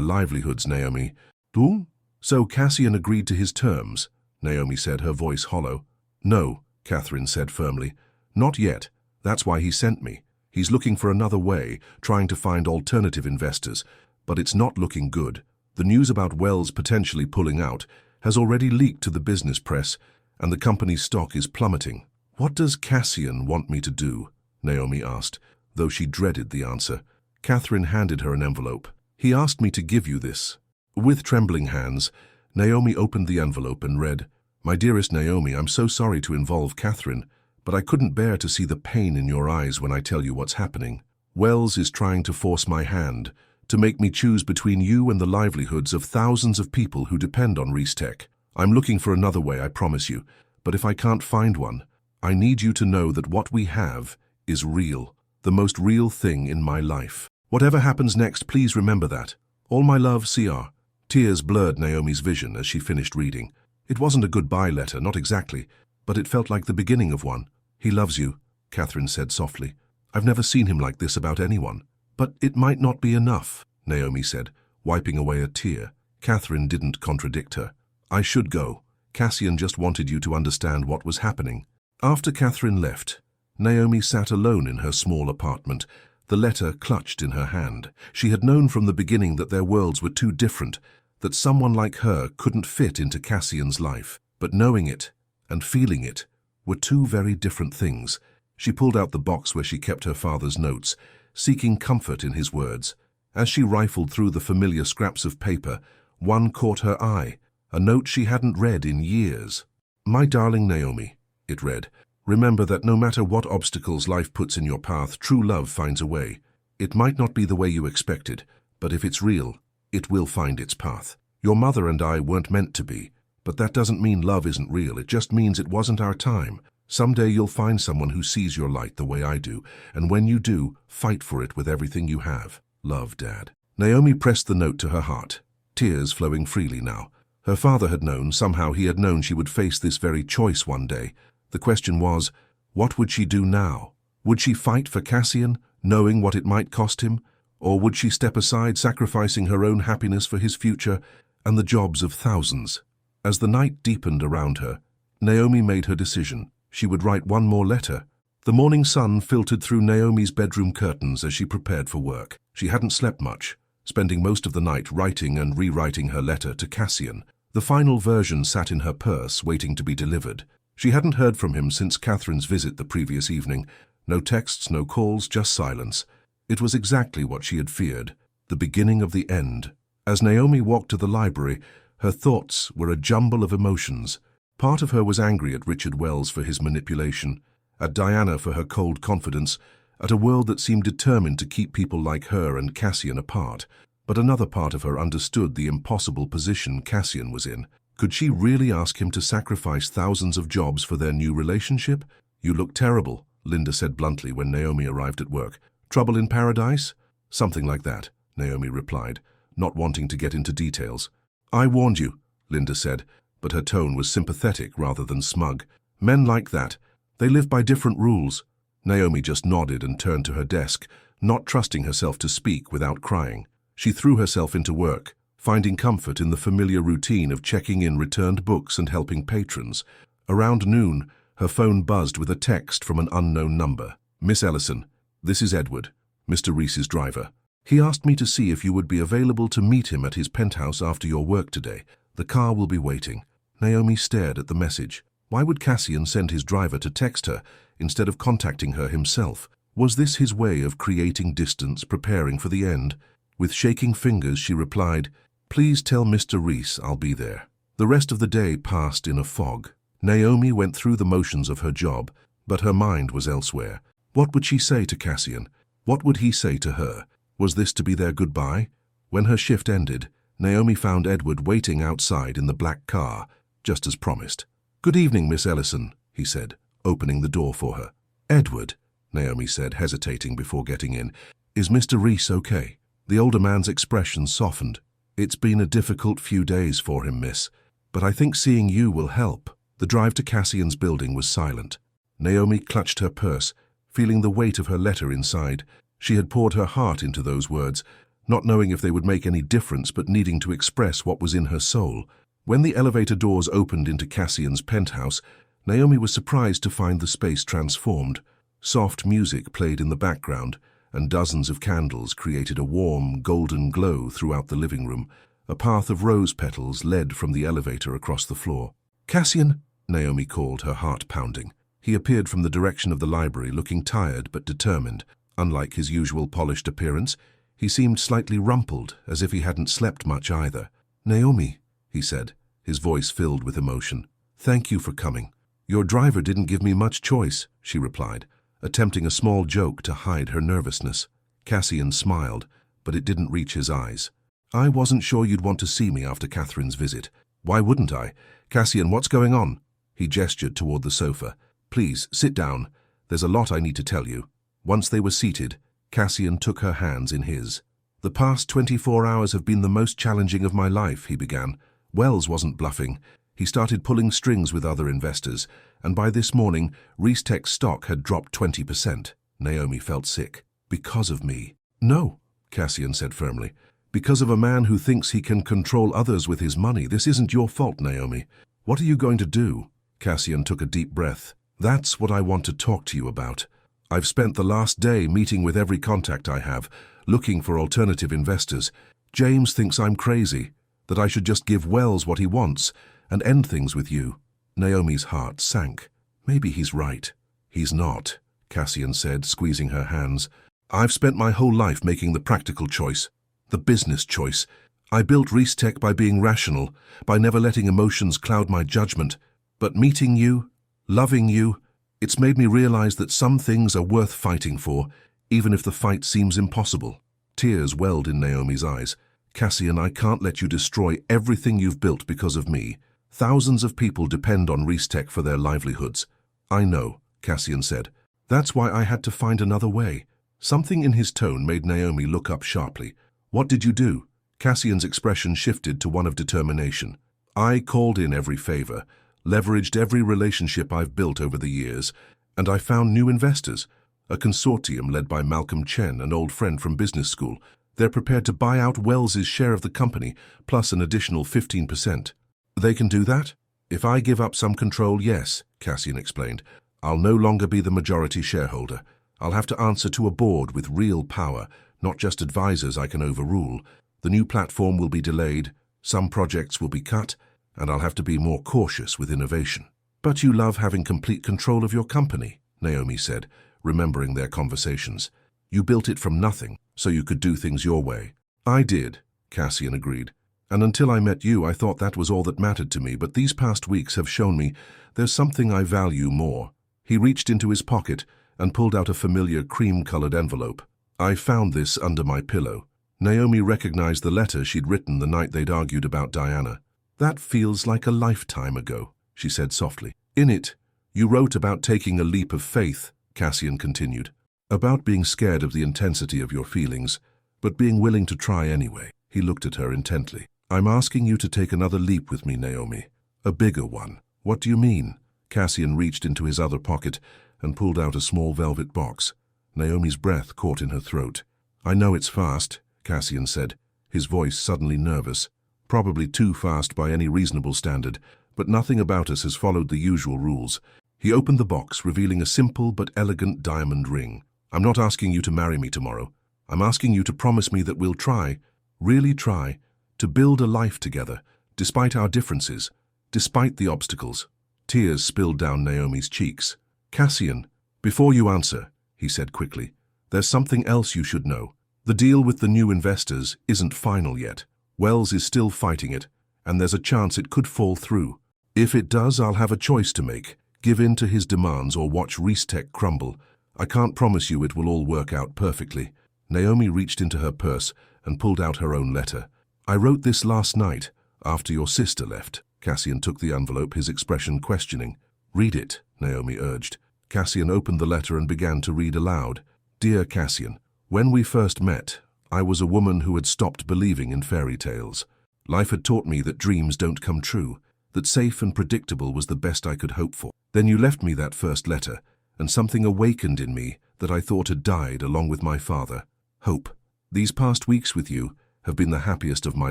livelihoods, Naomi. Do? So Cassian agreed to his terms, Naomi said, her voice hollow. No, Catherine said firmly. Not yet. That's why he sent me. He's looking for another way, trying to find alternative investors. But it's not looking good. The news about Wells potentially pulling out has already leaked to the business press, and the company's stock is plummeting. What does Cassian want me to do? Naomi asked, though she dreaded the answer. Catherine handed her an envelope. He asked me to give you this. With trembling hands, Naomi opened the envelope and read, My dearest Naomi, I'm so sorry to involve Catherine, but I couldn't bear to see the pain in your eyes when I tell you what's happening. Wells is trying to force my hand, to make me choose between you and the livelihoods of thousands of people who depend on Restech. I'm looking for another way, I promise you, but if I can't find one, I need you to know that what we have is real, the most real thing in my life. Whatever happens next, please remember that. All my love, CR. Tears blurred Naomi's vision as she finished reading. It wasn't a goodbye letter, not exactly, but it felt like the beginning of one. He loves you, Catherine said softly. I've never seen him like this about anyone. But it might not be enough, Naomi said, wiping away a tear. Catherine didn't contradict her. I should go. Cassian just wanted you to understand what was happening. After Catherine left, Naomi sat alone in her small apartment, the letter clutched in her hand. She had known from the beginning that their worlds were too different, that someone like her couldn't fit into Cassian's life. But knowing it and feeling it were two very different things. She pulled out the box where she kept her father's notes, seeking comfort in his words. As she rifled through the familiar scraps of paper, one caught her eye, a note she hadn't read in years. My darling Naomi, it read, remember that no matter what obstacles life puts in your path, true love finds a way. It might not be the way you expected, but if it's real, it will find its path. Your mother and I weren't meant to be, but that doesn't mean love isn't real. It just means it wasn't our time. Someday you'll find someone who sees your light the way I do, and when you do, fight for it with everything you have. Love, Dad. Naomi pressed the note to her heart, tears flowing freely now. Her father had known, somehow he had known she would face this very choice one day. The question was, what would she do now? Would she fight for Cassian, knowing what it might cost him? Or would she step aside, sacrificing her own happiness for his future and the jobs of thousands? As the night deepened around her, Naomi made her decision. She would write one more letter. The morning sun filtered through Naomi's bedroom curtains as she prepared for work. She hadn't slept much, spending most of the night writing and rewriting her letter to Cassian. The final version sat in her purse, waiting to be delivered. She hadn't heard from him since Catherine's visit the previous evening. No texts, no calls, just silence. It was exactly what she had feared, the beginning of the end. As Naomi walked to the library, her thoughts were a jumble of emotions. Part of her was angry at Richard Wells for his manipulation, at Diana for her cold confidence, at a world that seemed determined to keep people like her and Cassian apart. But another part of her understood the impossible position Cassian was in. Could she really ask him to sacrifice thousands of jobs for their new relationship? You look terrible, Linda said bluntly when Naomi arrived at work. Trouble in paradise? Something like that, Naomi replied, not wanting to get into details. I warned you, Linda said, but her tone was sympathetic rather than smug. Men like that, they live by different rules. Naomi just nodded and turned to her desk, not trusting herself to speak without crying. She threw herself into work, finding comfort in the familiar routine of checking in returned books and helping patrons. Around noon, her phone buzzed with a text from an unknown number. Miss Ellison, this is Edward, Mr. Reese's driver. He asked me to see if you would be available to meet him at his penthouse after your work today. The car will be waiting. Naomi stared at the message. Why would Cassian send his driver to text her instead of contacting her himself? Was this his way of creating distance, preparing for the end? With shaking fingers, she replied, Please tell Mr. Reese I'll be there. The rest of the day passed in a fog. Naomi went through the motions of her job, but her mind was elsewhere. What would she say to Cassian? What would he say to her? Was this to be their goodbye? When her shift ended, Naomi found Edward waiting outside in the black car, just as promised. "Good evening, Miss Ellison," he said, opening the door for her. "Edward," Naomi said, hesitating before getting in, "is Mr. Reese okay?" The older man's expression softened. "It's been a difficult few days for him, miss, but I think seeing you will help." The drive to Cassian's building was silent. Naomi clutched her purse, feeling the weight of her letter inside. She had poured her heart into those words, not knowing if they would make any difference but needing to express what was in her soul. When the elevator doors opened into Cassian's penthouse, Naomi was surprised to find the space transformed. Soft music played in the background, and dozens of candles created a warm, golden glow throughout the living room. A path of rose petals led from the elevator across the floor. "Cassian," Naomi called, her heart pounding. He appeared from the direction of the library, looking tired but determined. Unlike his usual polished appearance, he seemed slightly rumpled, as if he hadn't slept much either. "Naomi," he said, his voice filled with emotion, "thank you for coming." "Your driver didn't give me much choice," she replied, attempting a small joke to hide her nervousness. Cassian smiled, but it didn't reach his eyes. "I wasn't sure you'd want to see me after Catherine's visit." "Why wouldn't I? Cassian, what's going on?" He gestured toward the sofa. "Please, sit down. There's a lot I need to tell you." Once they were seated, Cassian took her hands in his. "The past 24 hours have been the most challenging of my life," he began. Wells wasn't bluffing. He started pulling strings with other investors, and by this morning, Reese Tech's stock had dropped 20%. Naomi felt sick. "Because of me." "No," Cassian said firmly. "Because of a man who thinks he can control others with his money. This isn't your fault, Naomi." "What are you going to do?" Cassian took a deep breath. "That's what I want to talk to you about. I've spent the last day meeting with every contact I have, looking for alternative investors. James thinks I'm crazy, that I should just give Wells what he wants and end things with you." Naomi's heart sank. "Maybe he's right." "He's not," Cassian said, squeezing her hands. "I've spent my whole life making the practical choice, the business choice. I built Reese Tech by being rational, by never letting emotions cloud my judgment. But meeting you, loving you, it's made me realize that some things are worth fighting for, even if the fight seems impossible." Tears welled in Naomi's eyes. "Cassian, I can't let you destroy everything you've built because of me. Thousands of people depend on Reese Tech for their livelihoods." "I know," Cassian said. "That's why I had to find another way." Something in his tone made Naomi look up sharply. "What did you do?" Cassian's expression shifted to one of determination. "I called in every favor, leveraged every relationship I've built over the years, and I found new investors, a consortium led by Malcolm Chen, an old friend from business school. They're prepared to buy out Wells's share of the company, plus an additional 15%. "They can do that?" "If I give up some control, yes," Cassian explained. "I'll no longer be the majority shareholder. I'll have to answer to a board with real power, not just advisors I can overrule. The new platform will be delayed, some projects will be cut, and I'll have to be more cautious with innovation." "But you love having complete control of your company," Naomi said, remembering their conversations. "You built it from nothing, so you could do things your way." "I did," Cassian agreed. "And until I met you, I thought that was all that mattered to me, but these past weeks have shown me there's something I value more." He reached into his pocket and pulled out a familiar cream-colored envelope. "I found this under my pillow." Naomi recognized the letter she'd written the night they'd argued about Diana. "That feels like a lifetime ago," she said softly. "In it, you wrote about taking a leap of faith," Cassian continued. "About being scared of the intensity of your feelings, but being willing to try anyway." He looked at her intently. "I'm asking you to take another leap with me, Naomi. A bigger one." "What do you mean?" Cassian reached into his other pocket and pulled out a small velvet box. Naomi's breath caught in her throat. "I know it's fast," Cassian said, his voice suddenly nervous. "Probably too fast by any reasonable standard, but nothing about us has followed the usual rules." He opened the box, revealing a simple but elegant diamond ring. "I'm not asking you to marry me tomorrow. I'm asking you to promise me that we'll try, really try, to build a life together, despite our differences, despite the obstacles." Tears spilled down Naomi's cheeks. "Cassian, before you answer," he said quickly, "there's something else you should know. The deal with the new investors isn't final yet. Wells is still fighting it, and there's a chance it could fall through. If it does, I'll have a choice to make. Give in to his demands or watch Reestech crumble. I can't promise you it will all work out perfectly. Naomi reached into her purse and pulled out her own letter. I wrote this last night, after your sister left. Cassian took the envelope, his expression questioning. Read it, Naomi urged. Cassian opened the letter and began to read aloud. Dear Cassian, when we first met, I was a woman who had stopped believing in fairy tales. Life had taught me that dreams don't come true, that safe and predictable was the best I could hope for. Then you left me that first letter, and something awakened in me that I thought had died along with my father. Hope. These past weeks with you have been the happiest of my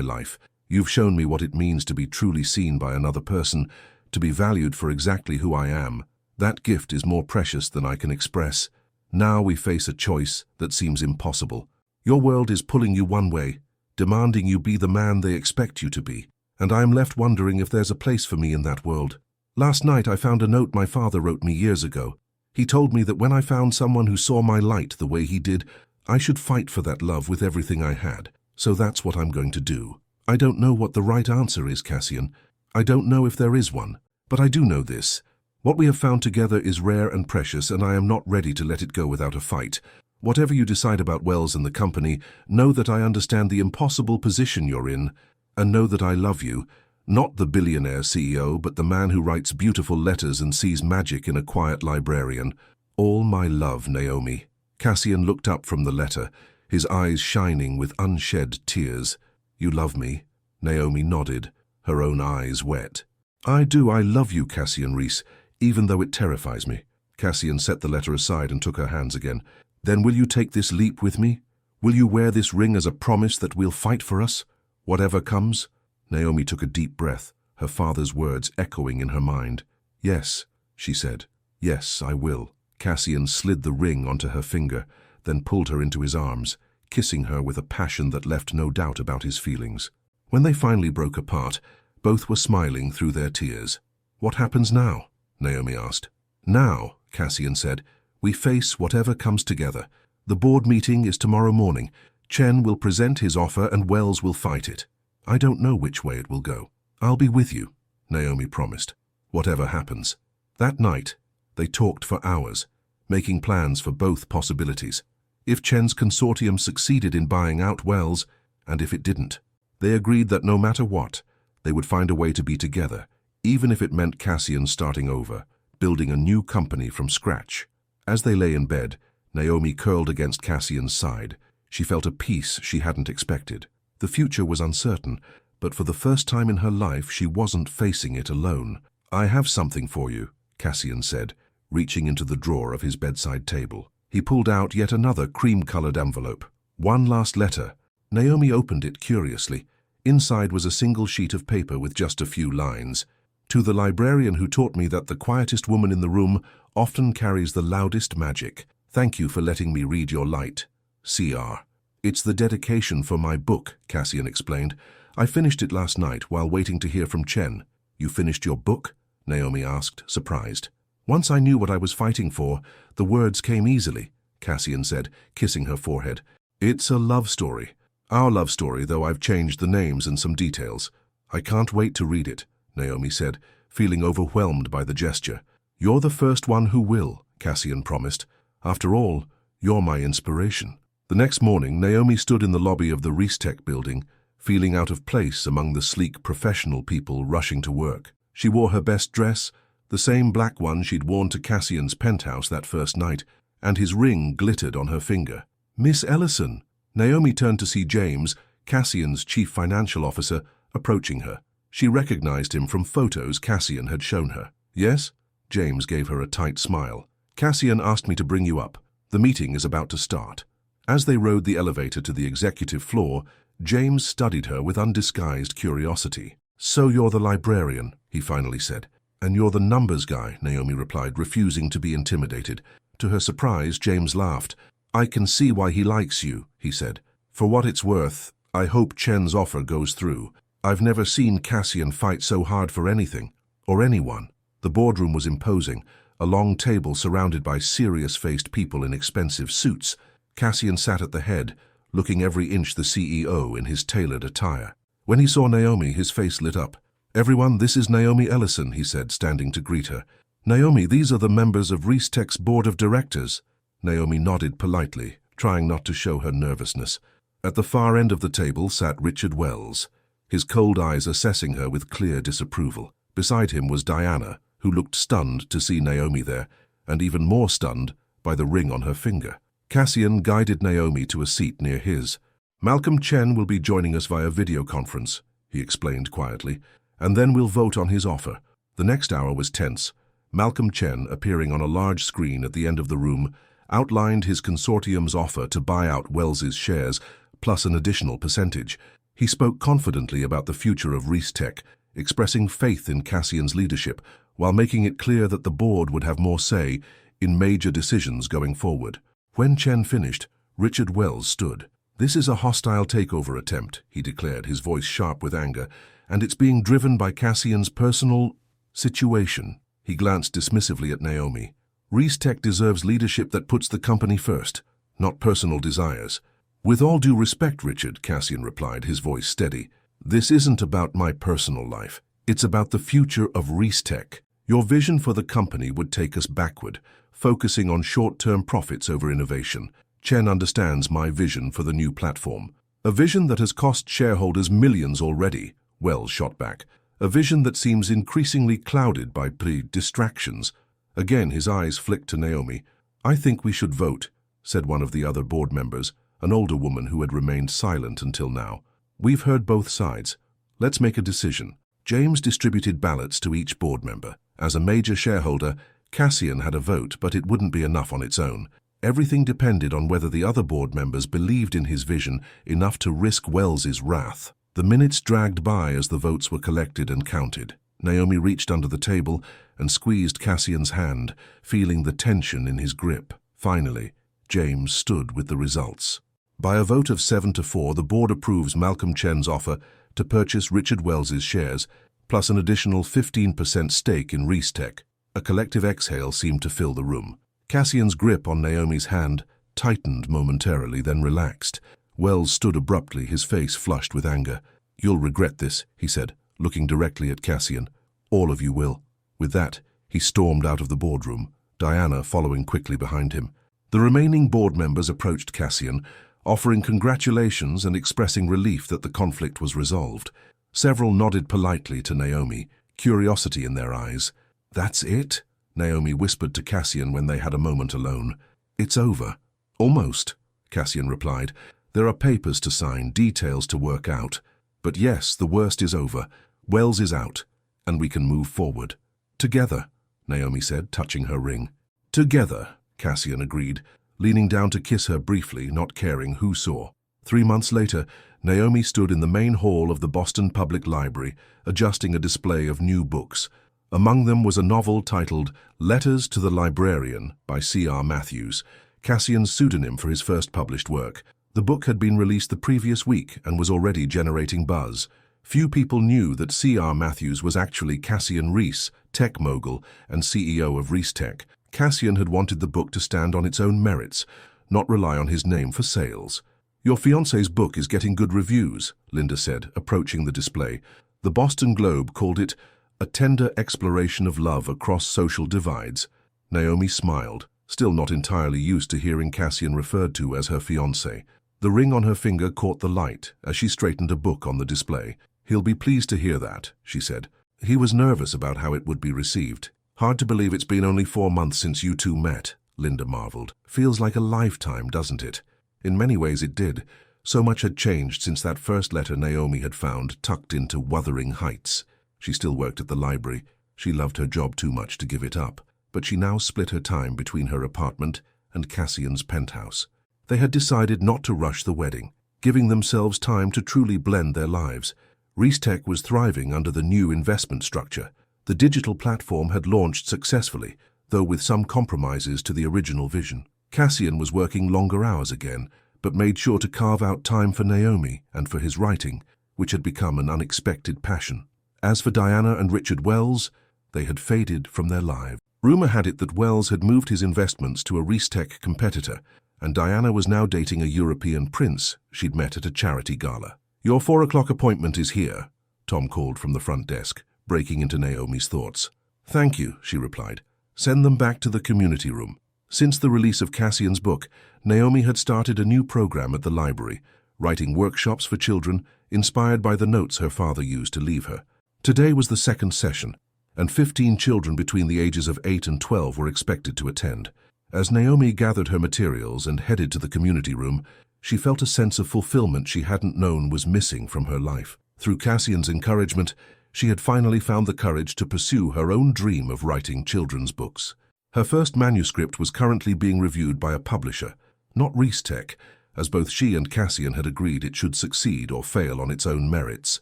life. You've shown me what it means to be truly seen by another person, to be valued for exactly who I am. That gift is more precious than I can express. Now we face a choice that seems impossible. Your world is pulling you one way, demanding you be the man they expect you to be, and I am left wondering if there's a place for me in that world. Last night I found a note my father wrote me years ago. He told me that when I found someone who saw my light the way he did, I should fight for that love with everything I had. So that's what I'm going to do. I don't know what the right answer is, Cassian. I don't know if there is one, but I do know this. What we have found together is rare and precious, and I am not ready to let it go without a fight. Whatever you decide about Wells and the company, know that I understand the impossible position you're in, and know that I love you, not the billionaire CEO, but the man who writes beautiful letters and sees magic in a quiet librarian. All my love, Naomi. Cassian looked up from the letter, his eyes shining with unshed tears. You love me? Naomi nodded, her own eyes wet. I do. I love you, Cassian Reese, even though it terrifies me. Cassian set the letter aside and took her hands again. Then will you take this leap with me? Will you wear this ring as a promise that we'll fight for us, whatever comes? Naomi took a deep breath, her father's words echoing in her mind. Yes, she said. Yes, I will. Cassian slid the ring onto her finger, then pulled her into his arms, kissing her with a passion that left no doubt about his feelings. When they finally broke apart, both were smiling through their tears. What happens now? Naomi asked. Now, Cassian said, we face whatever comes together. The board meeting is tomorrow morning. Chen will present his offer and Wells will fight it. I don't know which way it will go. I'll be with you, Naomi promised. Whatever happens. That night, they talked for hours, making plans for both possibilities. If Chen's consortium succeeded in buying out Wells, and if it didn't, they agreed that no matter what, they would find a way to be together, even if it meant Cassian starting over, building a new company from scratch. As they lay in bed, Naomi curled against Cassian's side. She felt a peace she hadn't expected. The future was uncertain, but for the first time in her life she wasn't facing it alone. I have something for you, Cassian said, reaching into the drawer of his bedside table. He pulled out yet another cream-colored envelope. One last letter. Naomi opened it curiously. Inside was a single sheet of paper with just a few lines. To the librarian who taught me that the quietest woman in the room often carries the loudest magic. Thank you for letting me read your light. C.R. It's the dedication for my book, Cassian explained. I finished it last night while waiting to hear from Chen. You finished your book? Naomi asked, surprised. Once I knew what I was fighting for, the words came easily, Cassian said, kissing her forehead. It's a love story. Our love story, though I've changed the names and some details. I can't wait to read it, Naomi said, feeling overwhelmed by the gesture. You're the first one who will, Cassian promised. After all, you're my inspiration. The next morning, Naomi stood in the lobby of the Reestech building, feeling out of place among the sleek professional people rushing to work. She wore her best dress, the same black one she'd worn to Cassian's penthouse that first night, and his ring glittered on her finger. Miss Ellison! Naomi turned to see James, Cassian's chief financial officer, approaching her. She recognized him from photos Cassian had shown her. Yes? James gave her a tight smile. Cassian asked me to bring you up. The meeting is about to start. As they rode the elevator to the executive floor, James studied her with undisguised curiosity. So you're the librarian, he finally said. And you're the numbers guy, Naomi replied, refusing to be intimidated. To her surprise, James laughed. I can see why he likes you, he said. For what it's worth, I hope Chen's offer goes through. I've never seen Cassian fight so hard for anything, or anyone. The boardroom was imposing, a long table surrounded by serious-faced people in expensive suits. Cassian sat at the head, looking every inch the CEO in his tailored attire. When he saw Naomi, his face lit up. "Everyone, this is Naomi Ellison," he said, standing to greet her. "Naomi, these are the members of ReesTech's board of directors." Naomi nodded politely, trying not to show her nervousness. At the far end of the table sat Richard Wells, his cold eyes assessing her with clear disapproval. Beside him was Diana, who looked stunned to see Naomi there, and even more stunned by the ring on her finger. Cassian guided Naomi to a seat near his. "Malcolm Chen will be joining us via video conference," he explained quietly, "and then we'll vote on his offer." The next hour was tense. Malcolm Chen, appearing on a large screen at the end of the room, outlined his consortium's offer to buy out Wells's shares, plus an additional percentage. He spoke confidently about the future of ReesTech, expressing faith in Cassian's leadership, while making it clear that the board would have more say in major decisions going forward. When Chen finished, Richard Wells stood. "This is a hostile takeover attempt," he declared, his voice sharp with anger, "and it's being driven by Cassian's personal situation." He glanced dismissively at Naomi. "ReesTech deserves leadership that puts the company first, not personal desires." "With all due respect, Richard," Cassian replied, his voice steady, "this isn't about my personal life. It's about the future of ReesTech. Your vision for the company would take us backward, focusing on short-term profits over innovation. Chen understands my vision for the new platform. A vision that has cost shareholders millions already," Wells shot back. "A vision that seems increasingly clouded by distractions." Again, his eyes flicked to Naomi. "I think we should vote," said one of the other board members, an older woman who had remained silent until now. "We've heard both sides. Let's make a decision." James distributed ballots to each board member. As a major shareholder, Cassian had a vote, but it wouldn't be enough on its own. Everything depended on whether the other board members believed in his vision enough to risk Wells's wrath. The minutes dragged by as the votes were collected and counted. Naomi reached under the table and squeezed Cassian's hand, feeling the tension in his grip. Finally, James stood with the results. By a vote of 7-4, the board approves Malcolm Chen's offer to purchase Richard Wells's shares, plus an additional 15% stake in ReesTech. A collective exhale seemed to fill the room. Cassian's grip on Naomi's hand tightened momentarily, then relaxed. Wells stood abruptly, his face flushed with anger. "You'll regret this," he said, looking directly at Cassian. "All of you will." With that, he stormed out of the boardroom, Diana following quickly behind him. The remaining board members approached Cassian, offering congratulations and expressing relief that the conflict was resolved. Several nodded politely to Naomi, curiosity in their eyes. "That's it?" Naomi whispered to Cassian when they had a moment alone. "It's over." "Almost," Cassian replied. "There are papers to sign, details to work out. But yes, the worst is over. Wells is out, and we can move forward. Together," Naomi said, touching her ring. "Together," Cassian agreed, leaning down to kiss her briefly, not caring who saw. 3 months later, Naomi stood in the main hall of the Boston Public Library, adjusting a display of new books. Among them was a novel titled Letters to the Librarian by C.R. Matthews, Cassian's pseudonym for his first published work. The book had been released the previous week and was already generating buzz. Few people knew that C.R. Matthews was actually Cassian Reese, tech mogul and CEO of ReesTech. Cassian had wanted the book to stand on its own merits, not rely on his name for sales. "Your fiancé's book is getting good reviews," Linda said, approaching the display. The Boston Globe called it a tender exploration of love across social divides. Naomi smiled, still not entirely used to hearing Cassian referred to as her fiancé. The ring on her finger caught the light as she straightened a book on the display. "He'll be pleased to hear that," she said. He was nervous about how it would be received. "Hard to believe it's been only 4 months since you two met," Linda marveled. "Feels like a lifetime, doesn't it?" In many ways it did. So much had changed since that first letter Naomi had found tucked into Wuthering Heights. She still worked at the library. She loved her job too much to give it up, but she now split her time between her apartment and Cassian's penthouse. They had decided not to rush the wedding, giving themselves time to truly blend their lives. ReesTech was thriving under the new investment structure. The digital platform had launched successfully, though with some compromises to the original vision. Cassian was working longer hours again, but made sure to carve out time for Naomi and for his writing, which had become an unexpected passion. As for Diana and Richard Wells, they had faded from their lives. Rumor had it that Wells had moved his investments to a ReesTech competitor, and Diana was now dating a European prince she'd met at a charity gala. "Your 4 o'clock appointment is here," Tom called from the front desk, breaking into Naomi's thoughts. "Thank you," she replied. "Send them back to the community room." Since the release of Cassian's book, Naomi had started a new program at the library, writing workshops for children inspired by the notes her father used to leave her. Today was the second session, and 15 children between the ages of 8 and 12 were expected to attend. As Naomi gathered her materials and headed to the community room, she felt a sense of fulfillment she hadn't known was missing from her life. Through Cassian's encouragement, she had finally found the courage to pursue her own dream of writing children's books. Her first manuscript was currently being reviewed by a publisher, not Tech, as both she and Cassian had agreed it should succeed or fail on its own merits.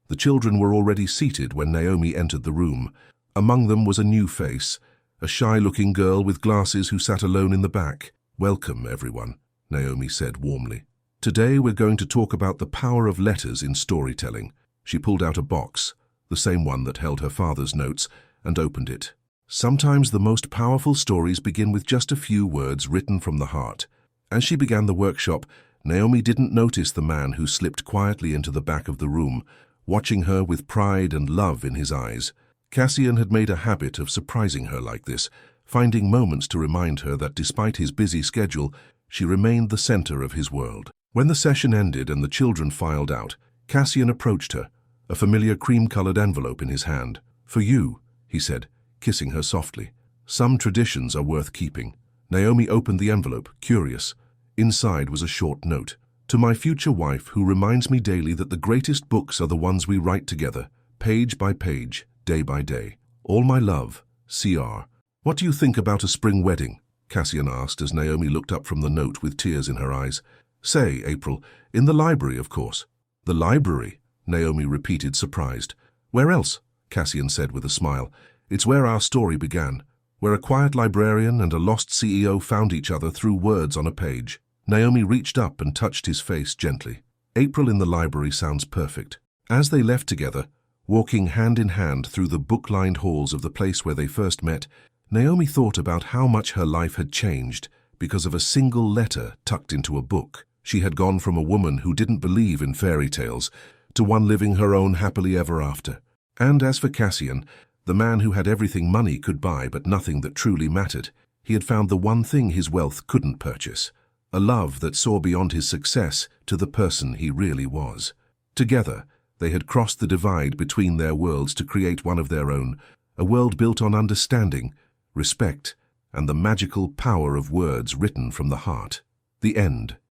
The children were already seated when Naomi entered the room. Among them was a new face, a shy-looking girl with glasses who sat alone in the back. "Welcome, everyone," Naomi said warmly. "Today we're going to talk about the power of letters in storytelling." She pulled out a box, the same one that held her father's notes, and opened it. Sometimes the most powerful stories begin with just a few words written from the heart. As she began the workshop, Naomi didn't notice the man who slipped quietly into the back of the room, watching her with pride and love in his eyes. Cassian had made a habit of surprising her like this, finding moments to remind her that despite his busy schedule, she remained the center of his world. When the session ended and the children filed out, Cassian approached her, a familiar cream-colored envelope in his hand. "For you," he said, kissing her softly. "Some traditions are worth keeping." Naomi opened the envelope, curious. Inside was a short note. "To my future wife, who reminds me daily that the greatest books are the ones we write together, page by page, day by day. All my love, CR." "What do you think about a spring wedding?" Cassian asked as Naomi looked up from the note with tears in her eyes. "Say, April, in the library, of course." "The library?" Naomi repeated, surprised. "Where else?" Cassian said with a smile. "It's where our story began, where a quiet librarian and a lost CEO found each other through words on a page." Naomi reached up and touched his face gently. "April in the library sounds perfect." As they left together, walking hand in hand through the book-lined halls of the place where they first met, Naomi thought about how much her life had changed because of a single letter tucked into a book. She had gone from a woman who didn't believe in fairy tales to one living her own happily ever after. And as for Cassian, the man who had everything money could buy but nothing that truly mattered, he had found the one thing his wealth couldn't purchase, a love that saw beyond his success to the person he really was. Together, they had crossed the divide between their worlds to create one of their own, a world built on understanding, respect, and the magical power of words written from the heart. The end.